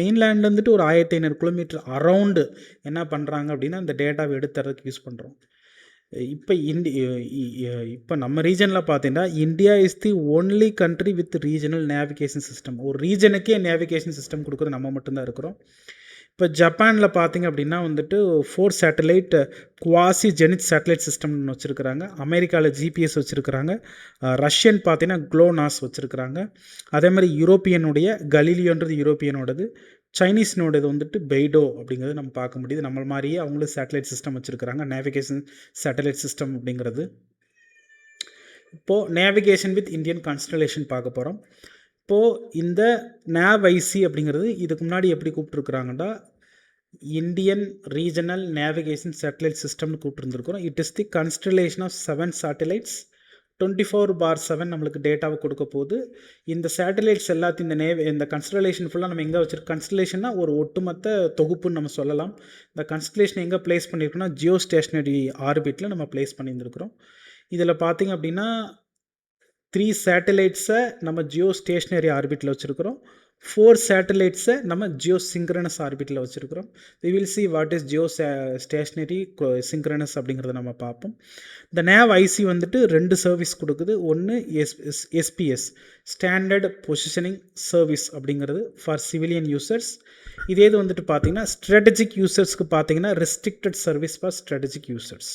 மெயின்லேண்ட் வந்துட்டு ஒரு 1500 கிலோமீட்டர் அரவுண்டு என்ன பண்ணுறாங்க அப்படின்னா அந்த டேட்டாவை எடுத்துறதுக்கு யூஸ் பண்ணுறோம். இப்போ நம்ம ரீஜனில் பார்த்தீங்கன்னா India is the only country with regional navigation system. ஒரு ரீஜனுக்கே நேவிகேஷன் சிஸ்டம் கொடுக்குறது நம்ம மட்டும்தான் இருக்கிறோம். இப்போ ஜப்பானில் பார்த்திங்க அப்படின்னா வந்துட்டு 4 சேட்டலைட் குவாசி ஜெனித் சேட்டலைட் சிஸ்டம்னு வச்சுருக்கிறாங்க. அமெரிக்காவில் GPS வச்சுருக்கிறாங்க. ரஷ்யன் பார்த்திங்கன்னா க்ளோனாஸ் வச்சுருக்கிறாங்க. அதே மாதிரி யூரோப்பியனுடைய கலீலியோன்றது யூரோப்பியனோடது. சைனீஸ்னோடது வந்துட்டு பெய்டோ அப்படிங்கிறது நம்ம பார்க்க முடியுது. நம்ம மாதிரியே அவங்களும் சேட்டலைட் சிஸ்டம் வச்சுருக்கிறாங்க, நேவிகேஷன் சேட்டலைட் சிஸ்டம் அப்படிங்கிறது. இப்போது நேவிகேஷன் வித் இந்தியன் கான்ஸ்டலேஷன் பார்க்க போகிறோம். இப்போது இந்த NAV-IC அப்படிங்கிறது இதுக்கு முன்னாடி எப்படி கூப்பிட்ருக்குறாங்கன்னா இந்தியன் ரீஜனல் நேவிகேஷன் சேட்டலைட் சிஸ்டம்னு கூப்பிட்டுருந்துருக்குறோம். It is the constellation of 7 satellites 24/7 நம்மளுக்கு டேட்டாவை கொடுக்க போகுது. இந்த சேட்டலைட்ஸ் எல்லாத்தையும் இந்த கன்ஸ்டலேஷன் ஃபுல்லாக நம்ம எங்கே வச்சுருக்கோம்? கன்ஸ்டலேஷன்னா ஒரு ஒட்டுமொத்த தொகுப்புன்னு நம்ம சொல்லலாம். இந்த கன்ஸ்டலேஷன் எங்கே பிளேஸ் பண்ணியிருக்கோம்னா ஜியோ ஸ்டேஷனரி ஆர்பிட்டில் நம்ம பிளேஸ் பண்ணியிருந்துருக்குறோம். இதில் பார்த்திங்க அப்படின்னா 3 சேட்டலைட்ஸை நம்ம ஜியோ ஸ்டேஷனரி ஆர்பிட்டில் வச்சுருக்கிறோம். 4 சேட்டலைட்ஸை நம்ம ஜியோ சிங்க்ரனஸ் ஆர்பிட்டில் வச்சுருக்கிறோம். We will see what is geostationary synchronous அப்படிங்கிறத நம்ம பார்ப்போம். இந்த NAV-IC வந்துட்டு 2 சர்வீஸ் கொடுக்குது. ஒன்று SPS ஸ்டாண்டர்ட் பொசிஷனிங் சர்வீஸ் அப்படிங்கிறது ஃபார் சிவிலியன் யூசர்ஸ். இதே இது வந்துட்டு பார்த்தீங்கன்னா ஸ்ட்ராட்டஜிக் யூசர்ஸ்க்கு பார்த்தீங்கன்னா restricted service for strategic users.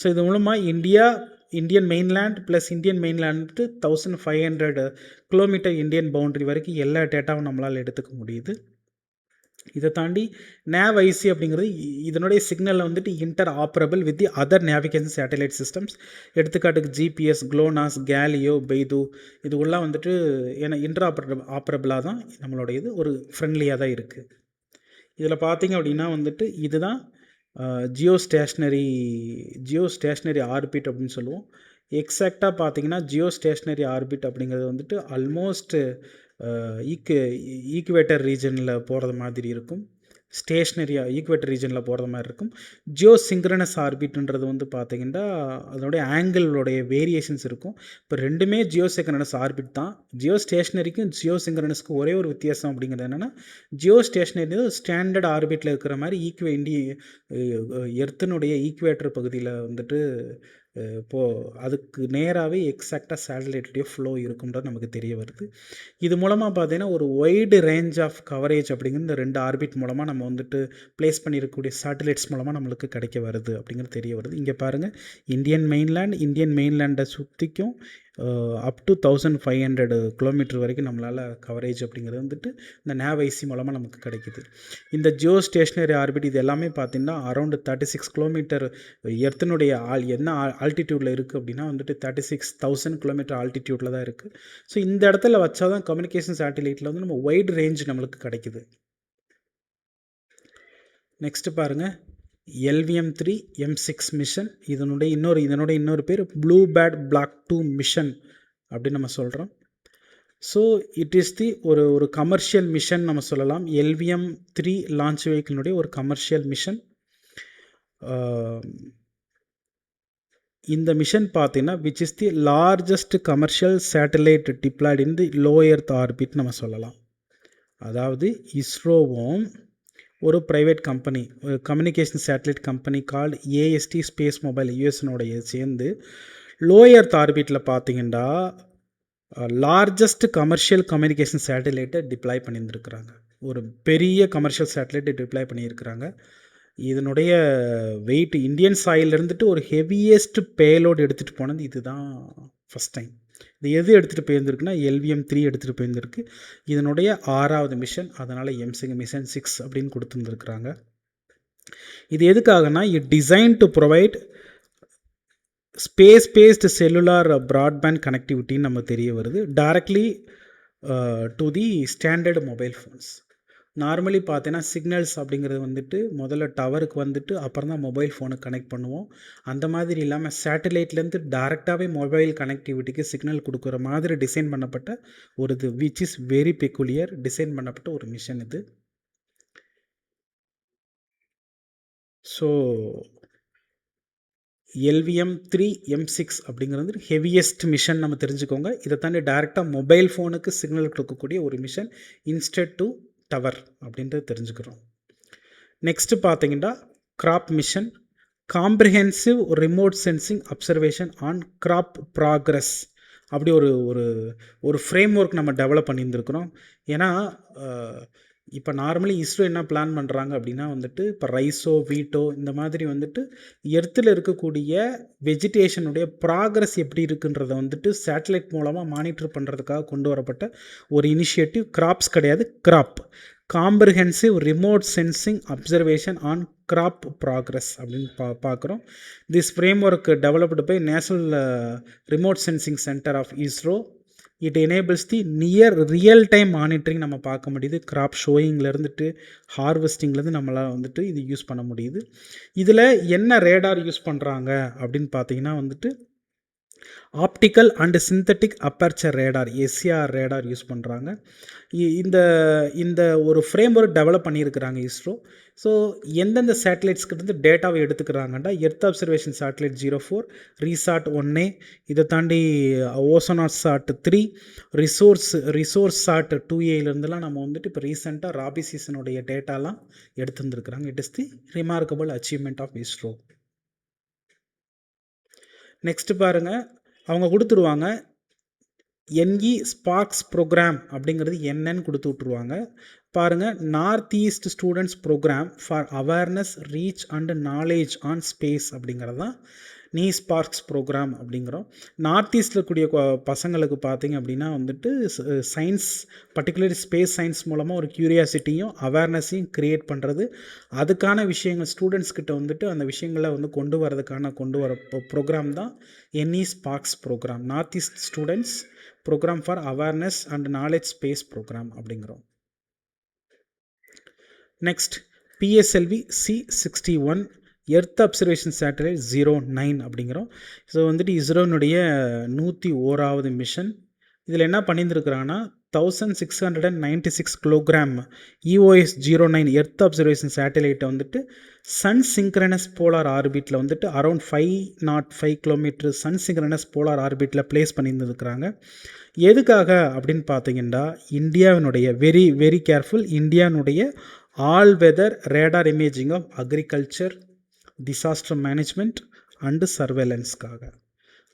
So இது மூலமாக Indian mainland plus Indian mainland 1500 kilometre Indian boundary வரைக்கும் எல்லா டேட்டாவும் நம்மளால் எடுத்துக்க முடியுது. இதை தாண்டி NAV-IC அப்படிங்கிறது இதனுடைய சிக்னலில் வந்துட்டு inter operable with the other navigation satellite systems. எடுத்துக்காட்டுக்கு GPS, க்ளோனாஸ், கேலியோ, பெய்து இதுவெல்லாம் வந்துட்டு ஏன்னா இன்டர் ஆப்பரபிளாக தான் நம்மளுடையது, ஒரு ஃப்ரெண்ட்லியாக தான் இருக்குது. இதில் பார்த்திங்க அப்படின்னா வந்துட்டு இதுதான் ஜியோ ஸ்டேஷ்னரி ஆர்பிட் அப்படின்னு சொல்லுவோம். எக்ஸாக்டாக பார்த்தீங்கன்னா ஜியோ ஸ்டேஷ்னரி ஆர்பிட் அப்படிங்கிறது வந்துட்டு ஆல்மோஸ்ட் ஈக்குவேட்டர் ரீஜனில் போகிறது மாதிரி இருக்கும். ஸ்டேஷ்னரியாக ஈக்குவேட்டர் ரீஜனில் போகிறது மாதிரி இருக்கும். ஜியோ சிங்க்ரனஸ் ஆர்பிட்ன்றது வந்து பார்த்திங்கன்னா அதனுடைய ஆங்கிளோடைய வேரியேஷன்ஸ் இருக்கும். இப்போ ரெண்டுமே ஜியோ சிங்க்ரனஸ் ஆர்பிட் தான். ஜியோ ஸ்டேஷ்னரிக்கும் ஜியோ சிங்க்ரனஸ்க்கும் ஒரே ஒரு வித்தியாசம் அப்படிங்கிறது என்னென்னா, ஜியோ ஸ்டேஷ்னரி ஸ்டாண்டர்ட் ஆர்பிட்டில் இருக்கிற மாதிரி எர்த்தினுடைய ஈக்குவேட்டர் பகுதியில் வந்துட்டு இப்போது அதுக்கு நேராகவே எக்ஸாக்டாக சேட்டலைட்டுடைய ஃப்ளோ இருக்குன்றது நமக்கு தெரிய வருது. இது மூலமாக பார்த்தீங்கன்னா ஒரு வைடு ரேஞ்ச் ஆஃப் கவரேஜ் அப்படிங்கிற இந்த 2 ஆர்பிட் மூலமாக நம்ம வந்துட்டு ப்ளேஸ் பண்ணியிருக்கக்கூடிய சேட்டலைட்ஸ் மூலமாக நம்மளுக்கு கிடைக்க வருது அப்படிங்கிறது தெரிய வருது. இங்கே பாருங்கள், இந்தியன் மெயின்லேண்டை சுற்றிக்கும் அப் டு 1500 கிலோமீட்டர் வரைக்கும் நம்மளால் கவரேஜ் அப்படிங்கிறது வந்துட்டு இந்த நேவைசி மூலமாக நமக்கு கிடைக்குது. இந்த ஜியோ ஸ்டேஷ்னரி ஆர்பிட் இது எல்லாமே பார்த்திங்கன்னா அரௌண்ட் 36 கிலோமீட்டர் எர்த்தினுடைய என்ன ஆல்டிடியூடில் இருக்குது அப்படின்னா வந்துட்டு 36,000 கிலோமீட்டர் ஆல்டிடியூடில் தான் இருக்குது. ஸோ இந்த இடத்துல வச்சா தான் கம்யூனிகேஷன் சேட்டலைட்டில் வந்து நம்ம வைடு ரேஞ்ச் நம்மளுக்கு கிடைக்குது. நெக்ஸ்ட்டு பாருங்கள், LVM-3 M6 மிஷன். இதனுடைய இன்னொரு பேர் ப்ளூ பேட் பிளாக் 2 மிஷன் அப்படின்னு நம்ம சொல்கிறோம். ஸோ இட் இஸ் தி ஒரு கமர்ஷியல் மிஷன் நம்ம சொல்லலாம். LVM-3 லான்ச் வெஹிக்கிளினுடைய ஒரு கமர்ஷியல் மிஷன். இந்த மிஷன் பார்த்தீங்கன்னா which is the largest commercial satellite deployed in the low earth orbit நம்ம சொல்லலாம். அதாவது இஸ்ரோவும் ஒரு ப்ரைவேட் கம்பெனி, ஒரு communication satellite company called AST space mobile யூஎஸ்னுடைய சேர்ந்து லோ எர்த் ஆர்பிட்டில் பார்த்தீங்கன்னா லார்ஜஸ்ட் கமர்ஷியல் கம்யூனிகேஷன் சேட்டலைட்டை டிப்ளாய் பண்ணியிருந்துருக்குறாங்க. ஒரு பெரிய கமர்ஷியல் சேட்டலைட்டை டிப்ளாய் பண்ணியிருக்கிறாங்க. இதனுடைய வெயிட் இந்தியன் சாயில் இருந்துட்டு ஒரு ஹெவியஸ்ட் பேலோடு எடுத்துகிட்டு போனது இதுதான் ஃபஸ்ட் டைம். இது எது எடுத்துகிட்டு போயிருந்துருக்குன்னா LVM-3 எடுத்துகிட்டு போயிருந்துருக்கு. இதனுடைய 6வது மிஷன். அதனால் மிஷன் 6 அப்படின்னு கொடுத்துருந்துருக்குறாங்க. இது எதுக்காகனா it design to provide space based cellular broadband கனெக்டிவிட்டின்னு நம்ம தெரிய வருது. Directly to the standard mobile phones. Normally பார்த்தீங்கன்னா சிக்னல்ஸ் அப்படிங்கிறது வந்துட்டு முதல்ல டவருக்கு வந்துட்டு அப்புறம் தான் மொபைல் ஃபோனுக்கு கனெக்ட் பண்ணுவோம். அந்த மாதிரி இல்லாமல் சேட்டலைட்லேருந்து டைரெக்டாகவே மொபைல் கனெக்டிவிட்டிக்கு சிக்னல் கொடுக்குற மாதிரி டிசைன் பண்ணப்பட்ட ஒரு இது which is very peculiar design பண்ணப்பட்ட ஒரு மிஷன் இது. ஸோ LVM-3 M6 அப்படிங்கிறது ஹெவியஸ்ட் மிஷன் நம்ம தெரிஞ்சுக்கோங்க. இதை தாண்டி டைரெக்டாக மொபைல் ஃபோனுக்கு சிக்னல் கொடுக்கக்கூடிய ஒரு மிஷன் இன்ஸ்டெட் டு டவர் அப்படின்றது தெரிஞ்சுக்கிறோம். நெக்ஸ்ட்டு பார்த்தீங்கன்னா crop mission, comprehensive remote sensing observation on crop progress. அப்படி ஒரு ஃப்ரேம் ஒர்க் நம்ம டெவலப் பண்ணியிருந்துருக்குறோம். ஏன்னா இப்போ நார்மலி இஸ்ரோ என்ன பிளான் பண்ணுறாங்க அப்படின்னா வந்துட்டு இப்போ ரைஸோ வீட்டோ இந்த மாதிரி வந்துட்டு எர்த்தில் இருக்கக்கூடிய வெஜிடேஷனுடைய ப்ராக்ரஸ் எப்படி இருக்குன்றத வந்துட்டு சேட்டலைட் மூலமாக மானிட்டர் பண்ணுறதுக்காக கொண்டு வரப்பட்ட ஒரு இனிஷியேட்டிவ். கிராப்ஸ் கிடையாது, crop, comprehensive remote sensing observation on crop progress அப்படின்னு பார்க்குறோம். This framework developed by national remote sensing centre of ISRO. It enables the near real time monitoring நம்ம பார்க்க முடியுது. கிராப் ஷோயிங்லேருந்துட்டு ஹார்வெஸ்டிங்லேருந்து நம்மளால் வந்துட்டு இது யூஸ் பண்ண முடியுது. இதில் என்ன ரேடார் யூஸ் பண்ணுறாங்க அப்படின்னு பார்த்தீங்கன்னா வந்துட்டு optical and synthetic aperture radar SAR radar use பண்ணுறாங்க. இந்த ஒரு ஃப்ரேம் ஒர்க் டெவலப் பண்ணியிருக்கிறாங்க இஸ்ரோ. ஸோ எந்தெந்த சேட்டலைட்ஸ்கிட்ட டேட்டாவை எடுத்துக்கிறாங்கன்னா earth observation satellite 04, RISAT 1A, இதை தாண்டி ஓசோனாட் சாட் 3, ரிசோர்ஸ் சாட் 2Aலேருந்துலாம் நம்ம வந்துட்டு இப்போ ரீசெண்டாக ராபி சீசனுடைய டேட்டாலாம் எடுத்துருந்துருக்குறாங்க. It is the remarkable achievement of ISRO. Next பாருங்கள், அவங்க கொடுத்துருவாங்க NE ஸ்பார்க்ஸ் ப்ரோக்ராம் அப்படிங்கிறது என்னன்னு கொடுத்து விட்ருவாங்க. பாருங்கள், north east students programme for awareness reach and knowledge on space அப்படிங்கிறது தான் நீ ஸ்பார்க்ஸ் ப்ரோக்ராம் அப்படிங்கிறோம். நார்த் ஈஸ்டில் இருக்கக்கூடிய பசங்களுக்கு பார்த்திங்க அப்படின்னா வந்துட்டு சயின்ஸ், பர்டிகுலர் ஸ்பேஸ் சயின்ஸ் மூலமாக ஒரு க்யூரியாசிட்டியும் அவேர்னஸையும் க்ரியேட் பண்ணுறது, அதுக்கான விஷயங்கள் ஸ்டூடெண்ட்ஸ்கிட்ட வந்துட்டு அந்த விஷயங்களை வந்து கொண்டு வர ப்ரோக்ராம் தான் NE SPARKS programme, north east students programme for awareness and knowledge space programme அப்படிங்கிறோம். Next PSLV C61 earth observation satellite 09 அப்படிங்கிறோம். ஸோ வந்துட்டு இஸ்ரோனுடைய 101வது மிஷன். இதில் என்ன பண்ணியிருந்துருக்குறாங்கன்னா 1696 கிலோகிராம் EOS 09 எர்த் அப்சர்வேஷன் சேட்டலைட்டை வந்துட்டு சன் சிங்க்ரனஸ் போலார் ஆர்பிட்டில் வந்துட்டு around 505 kilometre sun synchronous polar ஆர்பிட்டில் பிளேஸ் பண்ணியிருந்துருக்குறாங்க. எதுக்காக அப்படின்னு பார்த்தீங்கன்னா இந்தியாவினுடைய வெரி கேர்ஃபுல், இந்தியாவினுடைய all weather radar imaging of agriculture, disaster management and சர்வேலன்ஸ்க்காக.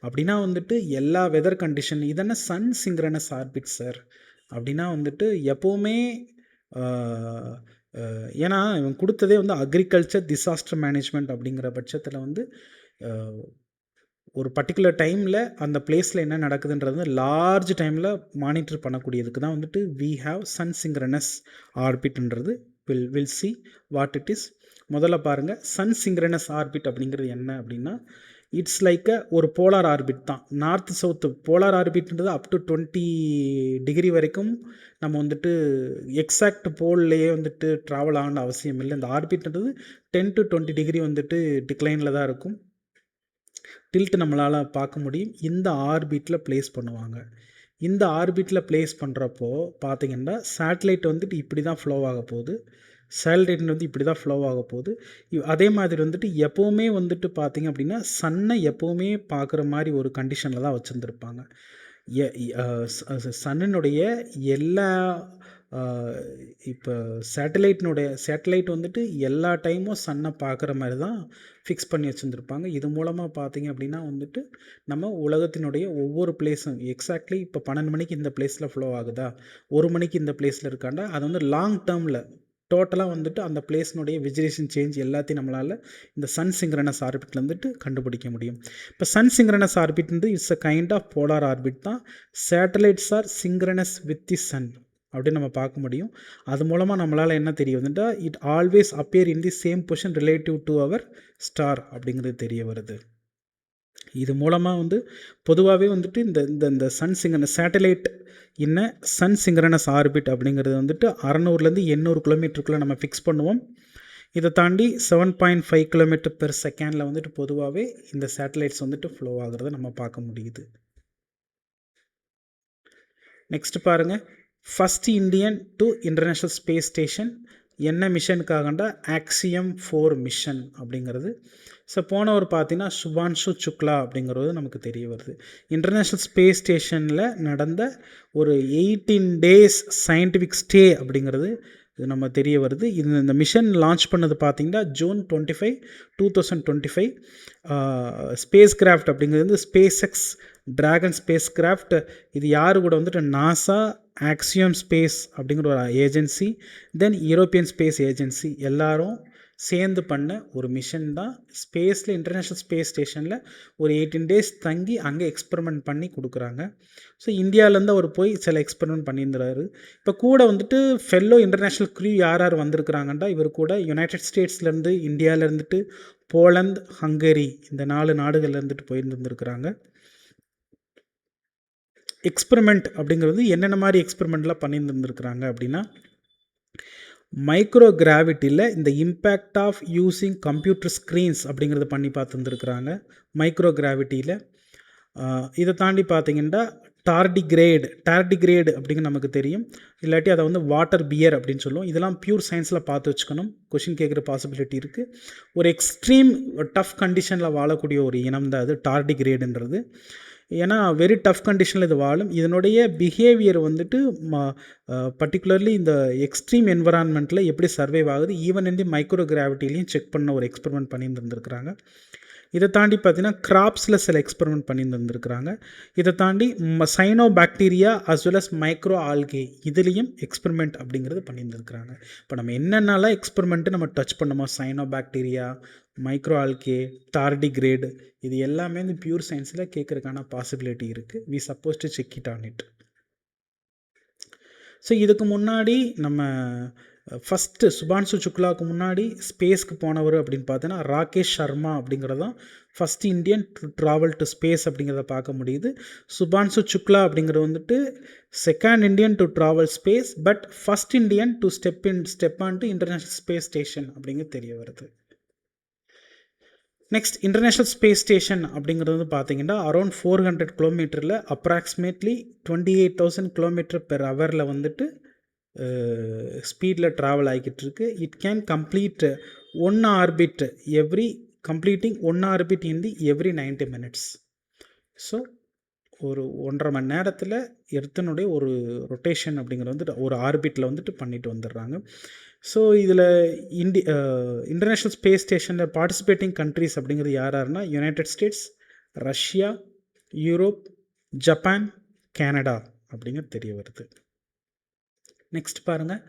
அப்படின்னா வந்துட்டு எல்லா வெதர் கண்டிஷன் இதென்ன சன் சிங்க்ரனஸ் ஆர்பிட் சார் அப்படின்னா வந்துட்டு எப்போவுமே ஏன்னா இவன் கொடுத்ததே வந்து அக்ரிகல்ச்சர் டிசாஸ்டர் மேனேஜ்மெண்ட் அப்படிங்கிற பட்சத்தில் வந்து ஒரு பர்டிகுலர் டைமில் அந்த பிளேஸில் என்ன நடக்குதுன்றது லார்ஜ் டைமில் மானிட்டர் பண்ணக்கூடியதுக்கு தான் வந்துட்டு வி ஹாவ் சன் சிங்க்ரனஸ் ஆர்பிட்ன்றது. Will see what it is. முதல்ல பாருங்கள், சன் சிங்க்ரனஸ் ஆர்பிட் அப்படிங்கிறது என்ன அப்படின்னா இட்ஸ் லைக் ஒரு போலார் ஆர்பிட் தான். நார்த் சவுத்து போலார் ஆர்பிட்ன்றது அப் டு 20 டிகிரி வரைக்கும் நம்ம வந்துட்டு எக்ஸாக்ட் போல்லையே வந்துட்டு ட்ராவல் ஆகணும் அவசியம் இல்லை. இந்த ஆர்பிட்ன்றது 10 to 20 டிகிரி வந்துட்டு டிக்ளைனில் தான் இருக்கும். டில்ட் நம்மளால் பார்க்க முடியும். இந்த ஆர்பிட்டில் ப்ளேஸ் பண்ணுவாங்க. இந்த ஆர்பிட்டில் ப்ளேஸ் பண்ணுறப்போ பார்த்தீங்கன்னா சேட்டலைட் வந்துட்டு இப்படி தான் ஃப்ளோ ஆக போகுது. சேட்டலைட் வந்து இப்படி தான் ஃப்ளோ ஆக போகுது. அதே மாதிரி வந்துட்டு எப்போவுமே வந்துட்டு பார்த்திங்க அப்படின்னா சன்னை எப்போவுமே பார்க்குற மாதிரி ஒரு கண்டிஷனில் தான் வச்சுருந்துருப்பாங்க. சன்னினுடைய எல்லா இப்போ சேட்டலைட் வந்துட்டு எல்லா டைமும் சன்னை பார்க்குற மாதிரி தான் ஃபிக்ஸ் பண்ணி வச்சுருந்துருப்பாங்க. இது மூலமாக பார்த்திங்க அப்படின்னா வந்துட்டு நம்ம உலகத்தினுடைய ஒவ்வொரு பிளேஸும் எக்ஸாக்ட்லி இப்போ 12 மணிக்கு இந்த பிளேஸில் ஃப்ளோ ஆகுதா, 1 மணிக்கு இந்த பிளேஸில் இருக்காண்டா அது வந்து லாங் டேர்மில் டோட்டலாக வந்துட்டு அந்த பிளேஸ்னுடைய விஜுவலேஷன் சேஞ்ச் எல்லாத்தையும் நம்மளால் இந்த சன் சிங்க்ரனஸ் ஆர்பிட்டில் வந்துட்டு கண்டுபிடிக்க முடியும். இப்போ சன் சிங்க்ரனஸ் ஆர்பிட் வந்து it's a kind of polar orbit தான். Satellites are synchronous with the sun அப்படின்னு நம்ம பார்க்க முடியும். அது மூலமாக நம்மளால் என்ன தெரிய வந்துட்டா it always appear in the same position relative to our star அப்படிங்கிறது தெரிய வருது. இது மூலமாக வந்து பொதுவாகவே வந்துட்டு இந்த சன் சிங்க்ரனஸ் சேட்டலைட் இன்ன சன் சிங்க்ரனஸ் ஆர்பிட் அப்படிங்கிறது வந்துட்டு 600லேருந்து 800 கிலோமீட்டருக்குள்ளே நம்ம ஃபிக்ஸ் பண்ணுவோம். இதை தாண்டி 7.5 கிலோமீட்டர் பெர் செகண்டில் வந்துட்டு பொதுவாகவே இந்த சேட்டலைட்ஸ் வந்துட்டு ஃப்ளோ ஆகிறத நம்ம பார்க்க முடியுது. நெக்ஸ்ட் பாருங்கள், first Indian to international space station என்ன மிஷனுக்காகண்டா ஆக்சியம் 4 மிஷன் அப்படிங்கிறது. ஸோ போனவர் பார்த்தீங்கன்னா சுபான்ஷு சுக்லா அப்படிங்கிறது நமக்கு தெரிய வருது. இன்டர்நேஷ்னல் ஸ்பேஸ் ஸ்டேஷனில் நடந்த ஒரு 18 days சயின்டிஃபிக் ஸ்டே அப்படிங்கிறது இது நம்ம தெரிய வருது. இந்த மிஷன் லான்ச் பண்ணது பார்த்திங்கன்னா June 25, 2025. ஸ்பேஸ் கிராஃப்ட் அப்படிங்கிறது வந்து space X dragon space craft. இது யார் கூட வந்துட்டு நாசா, ஆக்சியம் ஸ்பேஸ் அப்படிங்கிற ஒரு ஏஜென்சி, தென் யூரோப்பியன் ஸ்பேஸ் ஏஜென்சி எல்லாரும் சேர்ந்து பண்ண ஒரு மிஷன் தான். ஸ்பேஸில் இன்டர்நேஷ்னல் ஸ்பேஸ் ஸ்டேஷனில் ஒரு 18 days தங்கி அங்கே எக்ஸ்பெரிமெண்ட் பண்ணி கொடுக்குறாங்க. ஸோ இந்தியாவிலேருந்து அவர் போய் சில எக்ஸ்பெரிமெண்ட் பண்ணியிருந்துறாரு. இப்போ கூட வந்துட்டு ஃபெல்லோ இன்டர்நேஷ்னல் க்ரூ யார் வந்திருக்கிறாங்கன்றா இவர் கூட யுனைடெட் ஸ்டேட்ஸ்லேருந்து, இந்தியாவிலேருந்துட்டு, போலந்து, ஹங்கேரி இந்த 4 நாடுகளில் இருந்துட்டு போயிருந்துருக்குறாங்க. எக்ஸ்பெரிமெண்ட் அப்படிங்கிறது என்னென்ன மாதிரி எக்ஸ்பெரிமெண்ட்லாம் பண்ணியிருந்துருக்குறாங்க அப்படின்னா மைக்ரோ கிராவிட்டியில் இந்த impact of using computer screens அப்படிங்கிறத பண்ணி பார்த்துருந்துருக்குறாங்க மைக்ரோ கிராவிட்டியில். இதை தாண்டி பார்த்தீங்கன்னா டார்டிகிரேடு அப்படிங்கிற நமக்கு தெரியும். இல்லாட்டி அதை வந்து வாட்டர் பியர் அப்படின்னு சொல்லுவோம். இதெல்லாம் பியூர் சயின்ஸில் பார்த்து வச்சுக்கணும், கொஷின் கேட்குற பாசிபிலிட்டி இருக்குது. ஒரு எக்ஸ்ட்ரீம் டஃப் கண்டிஷனில் வாழக்கூடிய ஒரு இனம் தான் அது டார்டிகிரேடுன்றது. ஏன்னா வெரி டஃப் கண்டிஷனில் இது வாழும். இதனுடைய பிஹேவியர் வந்துட்டு பர்டிகுலர்லி இந்த எக்ஸ்ட்ரீம் என்வரான்மெண்ட்டில் எப்படி சர்வைவ் ஆகுது ஈவன் இந்த மைக்ரோ கிராவிட்டிலையும் செக் பண்ண ஒரு எக்ஸ்பெரிமெண்ட் பண்ணியிருந்துருக்குறாங்க. இதை தாண்டி பார்த்தீங்கன்னா கிராப்ஸில் சில எக்ஸ்பெரிமெண்ட் பண்ணியிருந்துருக்குறாங்க. இதை தாண்டி cyanobacteria as well as microalgae இதுலேயும் எக்ஸ்பெரிமெண்ட் அப்படிங்கிறது பண்ணியிருந்துருக்குறாங்க. இப்போ நம்ம என்னென்னலாம் எக்ஸ்பெரிமெண்ட்டு நம்ம டச் பண்ணோமோ cyanobacteria, microalgae, tardigrade இது எல்லாமே இந்த பியூர் சயின்ஸில் கேட்குறதுக்கான பாசிபிலிட்டி இருக்குது. We suppose to check it on it. ஸோ இதுக்கு முன்னாடி நம்ம ஃபஸ்ட்டு சுபான்ஷு சுக்லாவுக்கு முன்னாடி ஸ்பேஸ்க்கு போனவர் அப்படின்னு பார்த்தோன்னா ராகேஷ் சர்மா அப்படிங்கிறதான் first Indian to travel to space அப்படிங்கிறத பார்க்க முடியுது. சுபான்ஷு சுக்லா அப்படிங்கிறது வந்துட்டு second Indian to travel space, but first Indian to step on to international space station அப்படிங்கிறது தெரிய வருது. நெக்ஸ்ட் இன்டர்நேஷ்னல் ஸ்பேஸ் ஸ்டேஷன் அப்படிங்கிறது வந்து பார்த்தீங்கன்னா அரௌண்ட் 400 கிலோமீட்டரில் அப்ராக்சிமேட்லி 28,000 கிலோமீட்டர் பெர் ஹவரில் வந்துட்டு ஸ்பீடில் ட்ராவல் ஆகிக்கிட்டு இருக்கு. It can complete one orbit completing one orbit in the every 90 minutes. So ஒரு 1.5 மணி நேரத்தில் எர்த்தனுடைய ஒரு ரொட்டேஷன் அப்படிங்கிறது வந்துட்டு ஒரு ஆர்பிட்டில் வந்துட்டு பண்ணிட்டு வந்துடுறாங்க. ஸோ இதில் இன்டர்நேஷ்னல் ஸ்பேஸ் ஸ்டேஷனில் பார்ட்டிசிபேட்டிங் கண்ட்ரிஸ் அப்படிங்கிறது யாருன்னா United states, Russia, Europe, Japan, Canada அப்படிங்கிறது தெரிய வருது. நெக்ஸ்ட் பாருங்கள்,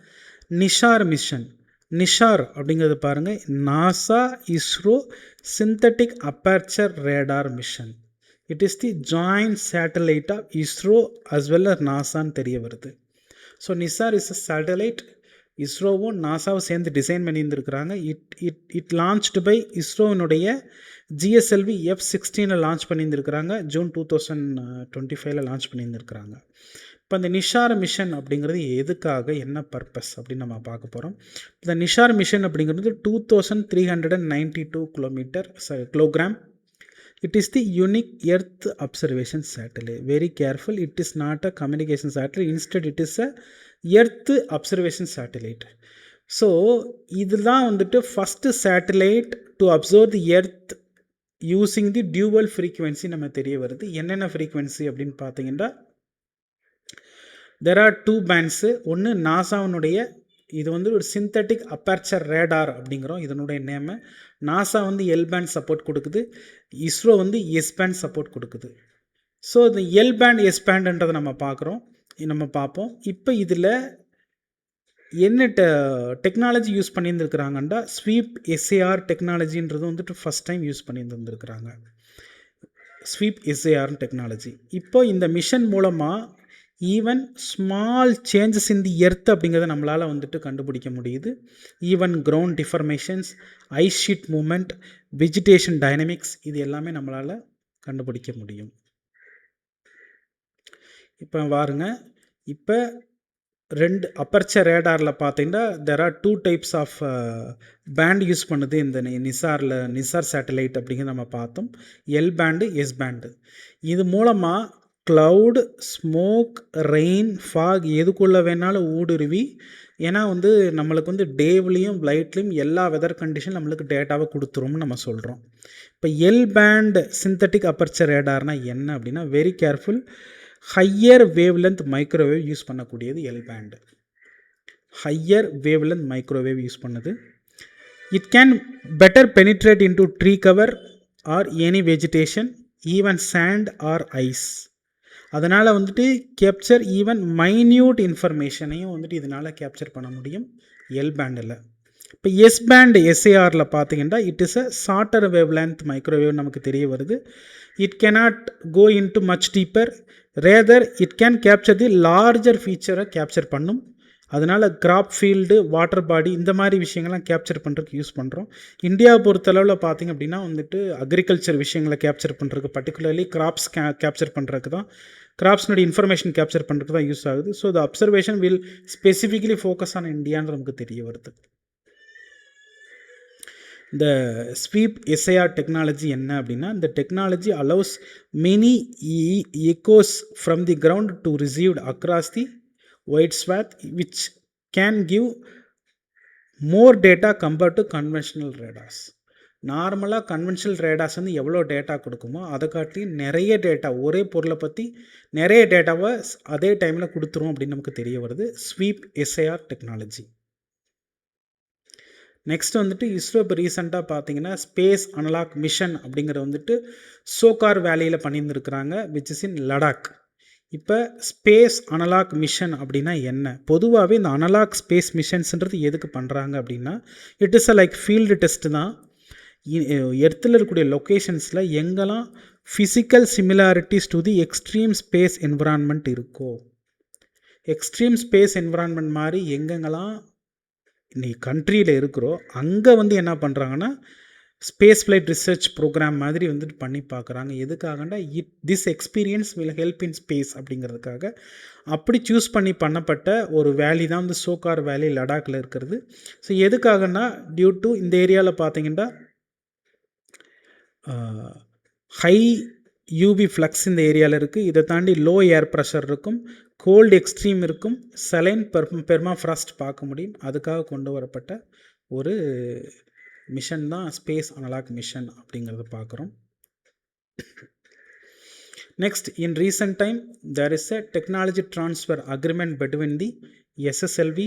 நிஷார் மிஷன். நிஷார் அப்படிங்கிறது பாருங்கள், NASA ISRO synthetic aperture radar mission. It is the joint satellite of ISRO as well as நாசான்னு தெரிய வருது. So NISAR is a satellite. இஸ்ரோவும் நாசாவும் சேர்ந்து டிசைன் பண்ணியிருந்துருக்கிறாங்க. இட் லான்ச்டு பை இஸ்ரோவினுடைய ஜிஎஸ்எல்வி F-16 லான்ச் பண்ணியிருந்துருக்கிறாங்க. ஜூன் 2025 லான்ச் பண்ணியிருந்துருக்கிறாங்க. இப்போ இந்த நிஷார் மிஷன் அப்படிங்கிறது எதுக்காக, என்ன பர்பஸ் அப்படின்னு நம்ம பார்க்க போகிறோம். இந்த நிஷார் மிஷன் அப்படிங்கிறது 2392 kilogram. It is the unique Earth observation satellite. Very careful, it is not a communication satellite. Instead, it is a Earth observation satellite. So, இதுதான் வந்துட்டு first satellite to observe the Earth using the dual frequency நம்ம தெரிய வருது. என்னென்ன frequency அப்படின்னு பார்த்தீங்கன்னா, there are two bands. ஒன்று நாசாவினுடைய, இது வந்து ஒரு சிந்தட்டிக் அப்பேர்ச்சர் ரேடார் அப்படிங்கிறோம் இதனுடைய நேமு. நாசா வந்து எல் பேண்ட் சப்போர்ட் கொடுக்குது, இஸ்ரோ வந்து எஸ் பேண்ட் சப்போர்ட் கொடுக்குது. ஸோ இந்த எல் பேண்ட் எஸ் பேண்டுன்றதை நம்ம பார்ப்போம். இப்போ இதில் என்ன டெக்னாலஜி யூஸ் பண்ணியிருந்துருக்கிறாங்கன்னா, ஸ்வீப் SAR டெக்னாலஜின்றது வந்துட்டு ஃபஸ்ட் டைம் யூஸ் பண்ணியிருந்துருக்கிறாங்க. Sweep SAR technology. இப்போ இந்த மிஷன் மூலமாக even small changes in the earth அப்படிங்கிறத நம்மளால் வந்துட்டு கண்டுபிடிக்க முடியுது. Even ground deformations, ice sheet movement, vegetation dynamics, இது எல்லாமே நம்மளால் கண்டுபிடிக்க முடியும். இப்போ பாருங்க, இப்போ 2 அப்பர்ச்சர் ரேடாரில் பார்த்தீங்கன்னா there are 2 types of band use பண்ணுது இந்த நிசார் சேட்டலைட் அப்படிங்கிறத நம்ம பார்த்தோம். L band, S band. இது மூலமாக க்ளவுட், ஸ்மோக், ரெயின், ஃபாக் எதுக்குள்ளே வேணாலும் ஊடுருவி, ஏன்னா வந்து நம்மளுக்கு வந்து டேவ்லேயும் லைட்லேயும் எல்லா வெதர் கண்டிஷன் நம்மளுக்கு டேட்டாவை கொடுத்துரும்னு நம்ம சொல்கிறோம். இப்போ எல் பேண்ட் சிந்தட்டிக் அப்பர்ச்சர் ரேடார்னால் என்ன அப்படின்னா, very careful, higher wavelength microwave use பண்ணக்கூடியது L band. Higher wavelength microwave use பண்ணுது. It can better penetrate into tree cover or any vegetation, even sand or ice. அதனால் வந்துட்டு capture even minute இன்ஃபர்மேஷனையும் வந்துட்டு இதனால் capture பண்ண முடியும் L பேண்டில். இப்போ எஸ் பேண்ட் SARல பார்த்தீங்கன்னா, it is a shorter wavelength microwave நமக்கு தெரிய வருது. It cannot go into much deeper, rather it can capture the larger ஃபீச்சரை கேப்சர் பண்ணும். அதனால் கிராப் ஃபீல்டு, வாட்டர் பாடி, இந்த மாதிரி விஷயங்கள்லாம் கேப்சர் பண்ணுறதுக்கு யூஸ் பண்ணுறோம். இந்தியாவை பொறுத்தளவில் பார்த்திங்க அப்படின்னா வந்துட்டு அக்ரிகல்ச்சர் விஷயங்களை கேப்சர் பண்ணுறதுக்கு, பர்டிகுலர்லி கிராப்ஸ் கேப்சர் பண்ணுறதுக்கு தான், கிராப்ஸ்னுடைய இன்ஃபர்மேஷன் கேப்சர் பண்ணுறதுக்கு தான் யூஸ் ஆகுது. So the observation will specifically focus on இந்தியான்னு நமக்கு தெரிய வருது. இந்த ஸ்வீப் SAR டெக்னாலஜி என்ன அப்படின்னா, இந்த technology allows many Eggoz from the ground to received across the wide swath, which can give more data compared to conventional radars. நார்மலாக conventional radars வந்து எவ்வளோ டேட்டா கொடுக்குமோ அதை காட்டி நிறைய டேட்டா, ஒரே பொருளை பற்றி நிறைய டேட்டாவை அதே டைமில் கொடுத்துரும் அப்படின்னு நமக்கு தெரிய வருது ஸ்வீப் SAR டெக்னாலஜி. நெக்ஸ்ட் வந்துட்டு இஸ்ரோ இப்போ ரீசெண்டாக பார்த்தீங்கன்னா ஸ்பேஸ் அனலாக் மிஷன் அப்படிங்கிற வந்துட்டு சோகார் வேலியில் பண்ணியிருந்துருக்கிறாங்க, விச் இஸ் இன் லடாக். இப்போ ஸ்பேஸ் அனலாக் மிஷன் அப்படின்னா என்ன? பொதுவாகவே இந்த அனலாக் ஸ்பேஸ் மிஷன்ஸ்ன்றது எதுக்கு பண்ணுறாங்க அப்படின்னா, it is a like field test தான். எர்த்தில் இருக்கக்கூடிய லொக்கேஷன்ஸில் எங்கெல்லாம் physical similarities to the extreme space environment இருக்கோ, எக்ஸ்ட்ரீம் ஸ்பேஸ் என்விரான்மெண்ட் மாதிரி எங்கெங்கெல்லாம் இன்னைக்கு கண்ட்ரியில் இருக்கிறோம் அங்கே வந்து என்ன பண்ணுறாங்கன்னா ஸ்பேஸ் ஃப்ளைட் ரிசர்ச் ப்ரோக்ராம் மாதிரி வந்துட்டு பண்ணி பார்க்குறாங்க. எதுக்காகனா this experience will help in space அப்படிங்கிறதுக்காக அப்படி சூஸ் பண்ணி பண்ணப்பட்ட ஒரு வேலி தான் வந்து சோகார் வேலி லடாக்கில் இருக்கிறது. ஸோ எதுக்காகனா டியூ டு இந்த ஏரியாவில் பார்த்தீங்கன்னா ஹை யூவி ஃப்ளக்ஸ் இந்த ஏரியாவில் இருக்குது. இதை தாண்டி லோ ஏர் ப்ரெஷர் இருக்கும், கோல்டு எக்ஸ்ட்ரீம் இருக்கும், சலைன் பெர்மாஃப்ராஸ்ட் பார்க்க முடியும். அதுக்காக கொண்டு வரப்பட்ட ஒரு மிஷன் தான் ஸ்பேஸ் அனலாக் மிஷன் அப்படிங்கிறத பார்க்குறோம். Next, in recent time, there is a technology transfer agreement between the SSLV.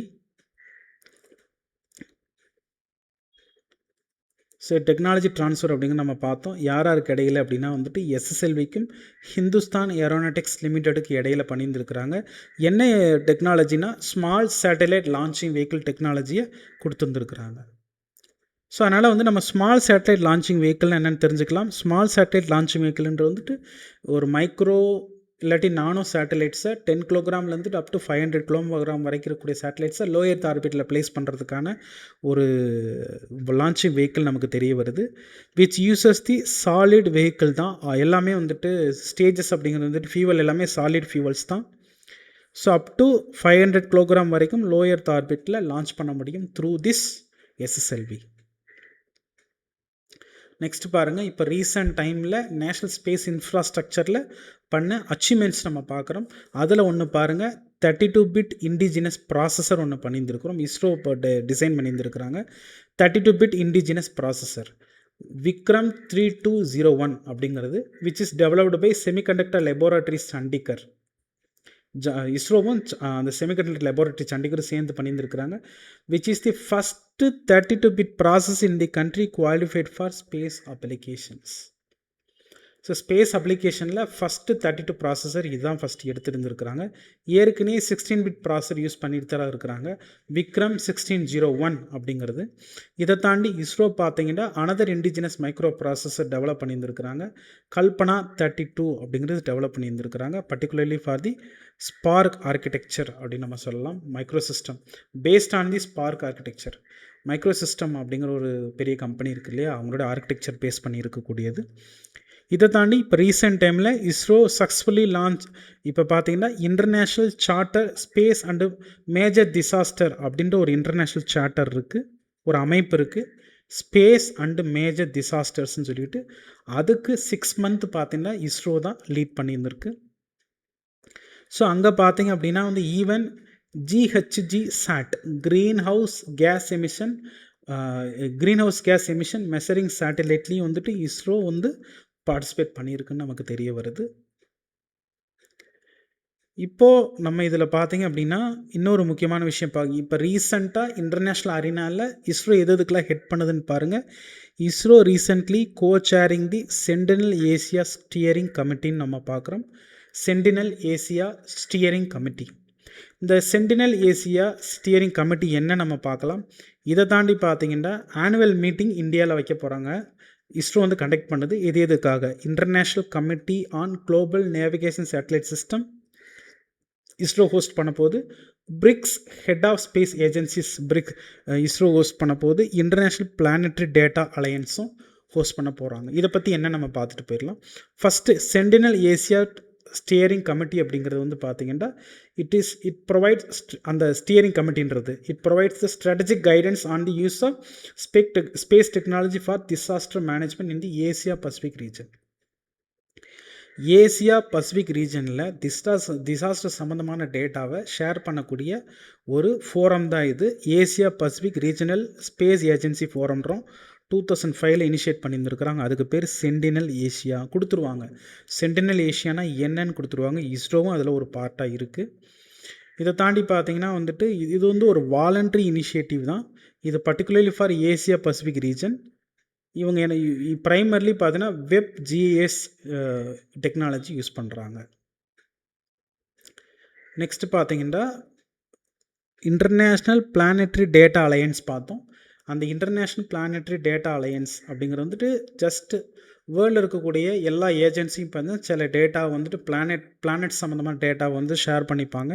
So technology transfer அப்படிங்கிற நம்ம பார்த்தோம். யாருக்கு இடையில அப்படின்னா வந்துட்டு எஸ்எஸ்எல்விக்கும் ஹிந்துஸ்தான் ஏரோநாட்டிக்ஸ் லிமிடெடுக்கு இடையில பண்ணியிருந்துருக்கிறாங்க. என்ன டெக்னாலஜினா ஸ்மால் சேட்டலைட் லான்ச்சிங் வெஹிக்கிள் டெக்னாலஜியை கொடுத்துருந்துருக்குறாங்க. ஸோ அதனால் வந்து நம்ம ஸ்மால் சேட்டலைட் லான்ச்சிங் வெஹிக்கிள் என்னென்னு தெரிஞ்சுக்கலாம். ஸ்மால் சேட்டலைட் லான்ச்சிங் வெஹிக்கிள்ன்றது வந்துட்டு ஒரு மைக்ரோ இல்லாட்டி நானோ சேட்டலைட்ஸை 10 கிலோகிராம்லேருந்து அப் டு 500 கிலோகிராம் வரைக்கும் இருக்கக்கூடிய சேட்டலைட்ஸை லோ எர்த் ஆர்பிட்டில் ப்ளேஸ் பண்ணுறதுக்கான ஒரு லான்ச்சிங் வெஹிக்கிள் நமக்கு தெரிய வருது. Which uses the solid vehicle தான். எல்லாமே வந்துட்டு ஸ்டேஜஸ் அப்படிங்கிறது வந்துட்டு ஃபியூவல் எல்லாமே சாலிட் ஃபியூவல்ஸ் தான். ஸோ அப் டு 500 கிலோகிராம் வரைக்கும் லோ எர்த் ஆர்பிட்டில் லான்ச் பண்ண முடியும் த்ரூ திஸ் எஸ்எஸ்எல்வி. நெக்ஸ்ட் பாருங்கள், இப்போ ரீசன்ட் டைமில் நேஷ்னல் ஸ்பேஸ் இன்ஃப்ராஸ்ட்ரக்சரில் பண்ண அச்சீவ்மெண்ட்ஸ் நம்ம பார்க்குறோம். அதில் ஒன்று பாருங்கள், 32 பிட் இண்டிஜினஸ் ப்ராசஸர் ஒன்று பண்ணியிருந்துருக்குறோம். இஸ்ரோ இப்போ டிசைன் பண்ணியிருந்துருக்குறாங்க. 32 பிட் இண்டிஜினஸ் ப்ராசஸர் விக்ரம் 3201 அப்படிங்கிறது, which is developed by semiconductor laboratories Chandigarh. இஸ்ரோவும் அந்த செமிகண்டக்டர் லெபோரட்டரி சண்டிகரும் சேர்ந்து பண்ணியிருந்துருக்குறாங்க. Which is the first 32 bit process in the country qualified for space applications. So space அப்ளிகேஷனில் ஃபஸ்ட்டு 32 ப்ராசஸர் இதுதான் ஃபஸ்ட்டு எடுத்துருந்துருக்குறாங்க. ஏற்கனவே 16 பிட் ப்ராசஸர் யூஸ் பண்ணிட்டு தான் இருக்கிறாங்க, விக்ரம் 1601 அப்படிங்கிறது. இதை தாண்டி இஸ்ரோ பார்த்தீங்கன்னா another indigenous microprocessor develop பண்ணியிருந்துருக்குறாங்க, கல்பனா 32 அப்படிங்கிறது டெவலப் பண்ணியிருந்துருக்குறாங்க. Particularly for the SPARC architecture அப்படின்னு நம்ம சொல்லலாம். Microsystem based on the SPARC architecture. Microsystem அப்படிங்கிற ஒரு பெரிய கம்பெனி இருக்குது இல்லையா, அவங்களோட ஆர்கிடெக்சர் பேஸ் பண்ணி இருக்கக்கூடியது. இதை தாண்டி இப்போ ரீசெண்ட் டைமில் இஸ்ரோ சக்ஸஸ்ஃபுல்லி லான்ச் இப்போ பார்த்தீங்கன்னா international charter space and major disaster அப்படின்ற ஒரு இன்டர்நேஷ்னல் சார்ட்டர் இருக்குது, ஒரு அமைப்பு இருக்குது, ஸ்பேஸ் அண்டு மேஜர் டிசாஸ்டர்ஸ்ன்னு சொல்லிட்டு. அதுக்கு 6 மந்த் பார்த்தீங்கன்னா இஸ்ரோ தான் லீட் பண்ணியிருந்திருக்கு. ஸோ அங்கே பார்த்தீங்க அப்படின்னா வந்து even GHG SAT greenhouse gas emission measuring சேட்டலைட்லேயும் வந்துட்டு இஸ்ரோ வந்து பார்ட்டிசிபேட் பண்ணியிருக்குன்னு நமக்கு தெரிய வருது. இப்போது நம்ம இதில் பார்த்தீங்க அப்படின்னா இன்னொரு முக்கியமான விஷயம் இப்போ ரீசெண்டாக இன்டர்நேஷ்னல் அரினாவில் இஸ்ரோ எதுக்கெல்லாம் ஹெட் பண்ணுதுன்னு பாருங்கள். இஸ்ரோ ரீசெண்ட்லி கோ-சேரிங் தி சென்டினல் ஏசியா ஸ்டியரிங் கமிட்டின்னு நம்ம பார்க்குறோம். Sentinel Asia steering committee. இந்த சென்டினல் ஏசியா ஸ்டியரிங் கமிட்டி என்ன நம்ம பார்க்கலாம். இதை தாண்டி பார்த்தீங்கன்னா ஆனுவல் மீட்டிங் இந்தியாவில் வைக்க போகிறாங்க. இஸ்ரோ வந்து கண்டக்ட் பண்ணுது. இது எதுக்காக? International committee on global navigation satellite system ISRO host பண்ண போது. BRICS head of space agencies ISRO host பண்ண போது. இன்டர்நேஷ்னல் பிளானட்டரி டேட்டா அலையன்ஸும் ஹோஸ்ட் பண்ண போகிறாங்க. இதை பற்றி என்ன நம்ம பார்த்துட்டு போயிடலாம். First Sentinel Asia steering committee அப்படிங்கிறது வந்து பார்த்தீங்கன்னா இட் ப்ரொவைட்ஸ் அந்த ஸ்டியரிங் கமிட்டின்றது it provides the strategic guidance on the use of space technology for disaster management in the Asia Pacific region. Asia Pacific ரீஜனில் டிசாஸ்டர் சம்மந்தமான டேட்டாவை ஷேர் பண்ணக்கூடிய ஒரு ஃபோரம் தான் இது. Asia Pacific regional space agency ஃபோரம்ன்றோம் 2005 இனிஷியேட் பண்ணியிருந்துருக்குறாங்க. அதுக்கு பேர் சென்டினல் ஏசியா கொடுத்துருவாங்க. சென்டினல் ஏசியானா என்னன்னு கொடுத்துருவாங்க. இஸ்ரோவும் அதில் ஒரு பார்ட்டாக இருக்குது. இதை தாண்டி பார்த்தீங்கன்னா வந்துட்டு இது வந்து ஒரு வாலண்ட்ரி இனிஷியேட்டிவ் தான். இது particularly for Asia Pacific region. இவங்க என்ன ப்ரைமர்லி பார்த்தீங்கன்னா வெப் ஜிஎஸ் டெக்னாலஜி யூஸ் பண்ணுறாங்க. நெக்ஸ்ட் பார்த்தீங்கன்னா இன்டர்நேஷ்னல் பிளானட்டரி டேட்டா அலையன்ஸ் பார்த்தோம். அந்த இன்டர்நேஷ்னல் பிளானட்டரி டேட்டா அலையன்ஸ் அப்படிங்கிறது வந்துட்டு ஜஸ்ட் வேர்ல்டில் இருக்கக்கூடிய எல்லா ஏஜென்சியும் வந்து சில டேட்டா வந்துட்டு பிளானட் சம்மந்தமான டேட்டா வந்து ஷேர் பண்ணிப்பாங்க.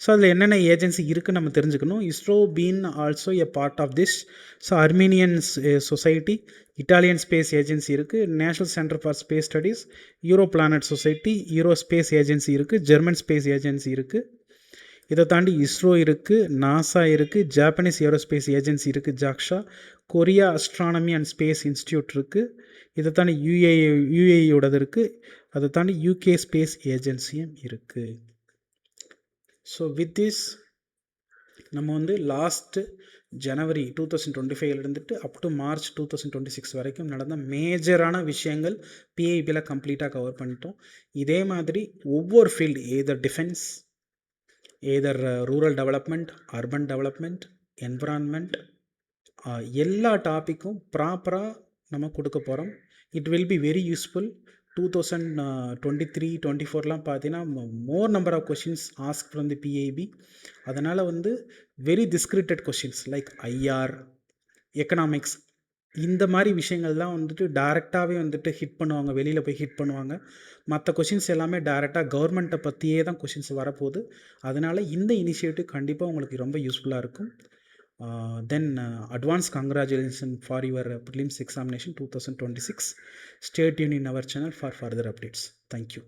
ஸோ அதில் என்னென்ன ஏஜென்சி இருக்குதுன்னு நம்ம தெரிஞ்சுக்கணும். ISRO been also a part of this. So Armenian society, Italian space agency இருக்குது, national centre for space studies, euro planet society, euro space agency இருக்குது, ஜெர்மன் ஸ்பேஸ் ஏஜென்சி இருக்குது. இதை தாண்டி இஸ்ரோ இருக்குது, நாசா இருக்குது, ஜாப்பனீஸ் ஏரோஸ்பேஸ் ஏஜென்சி இருக்குது JAXA, Korea astronomy and space institute இருக்குது, இதை தாண்டி யூஏயோடது இருக்குது, அதை தாண்டி யூகே ஸ்பேஸ் ஏஜென்சியும் இருக்குது. ஸோ வித் திஸ் நம்ம வந்து லாஸ்ட்டு ஜனவரி 2025 இருந்துட்டு அப் டு மார்ச் 2026 வரைக்கும் நடந்த மேஜரான விஷயங்கள் பிஐபியில் கம்ப்ளீட்டாக கவர் பண்ணிட்டோம். இதே மாதிரி ஒவ்வொரு field, either defence, either rural development, urban development, environment, எல்லா டாப்பிக்கும் ப்ராப்பராக நம்ம கொடுக்க போகிறோம். It will be very useful. 2023-24 பார்த்தீங்கன்னா more number of questions ask from the PIB. அதனால் வந்து very discrete questions like IR, economics, இந்த மாதிரி விஷயங்கள்லாம் வந்துட்டு டேரெக்டாகவே வந்துட்டு ஹிட் பண்ணுவாங்க, வெளியில் போய் ஹிட் பண்ணுவாங்க. மற்ற கொஷின்ஸ் எல்லாமே டேரெக்டாக கவர்மெண்ட்டை பற்றியே தான் கொஷின்ஸ் வரப்போகுது. அதனால் இந்த இனிஷியேட்டிவ் கண்டிப்பாக உங்களுக்கு ரொம்ப யூஸ்ஃபுல்லாக இருக்கும். Then advance congratulations for your prelims examination 2026. Stay tuned in our channel for further updates. Thank you.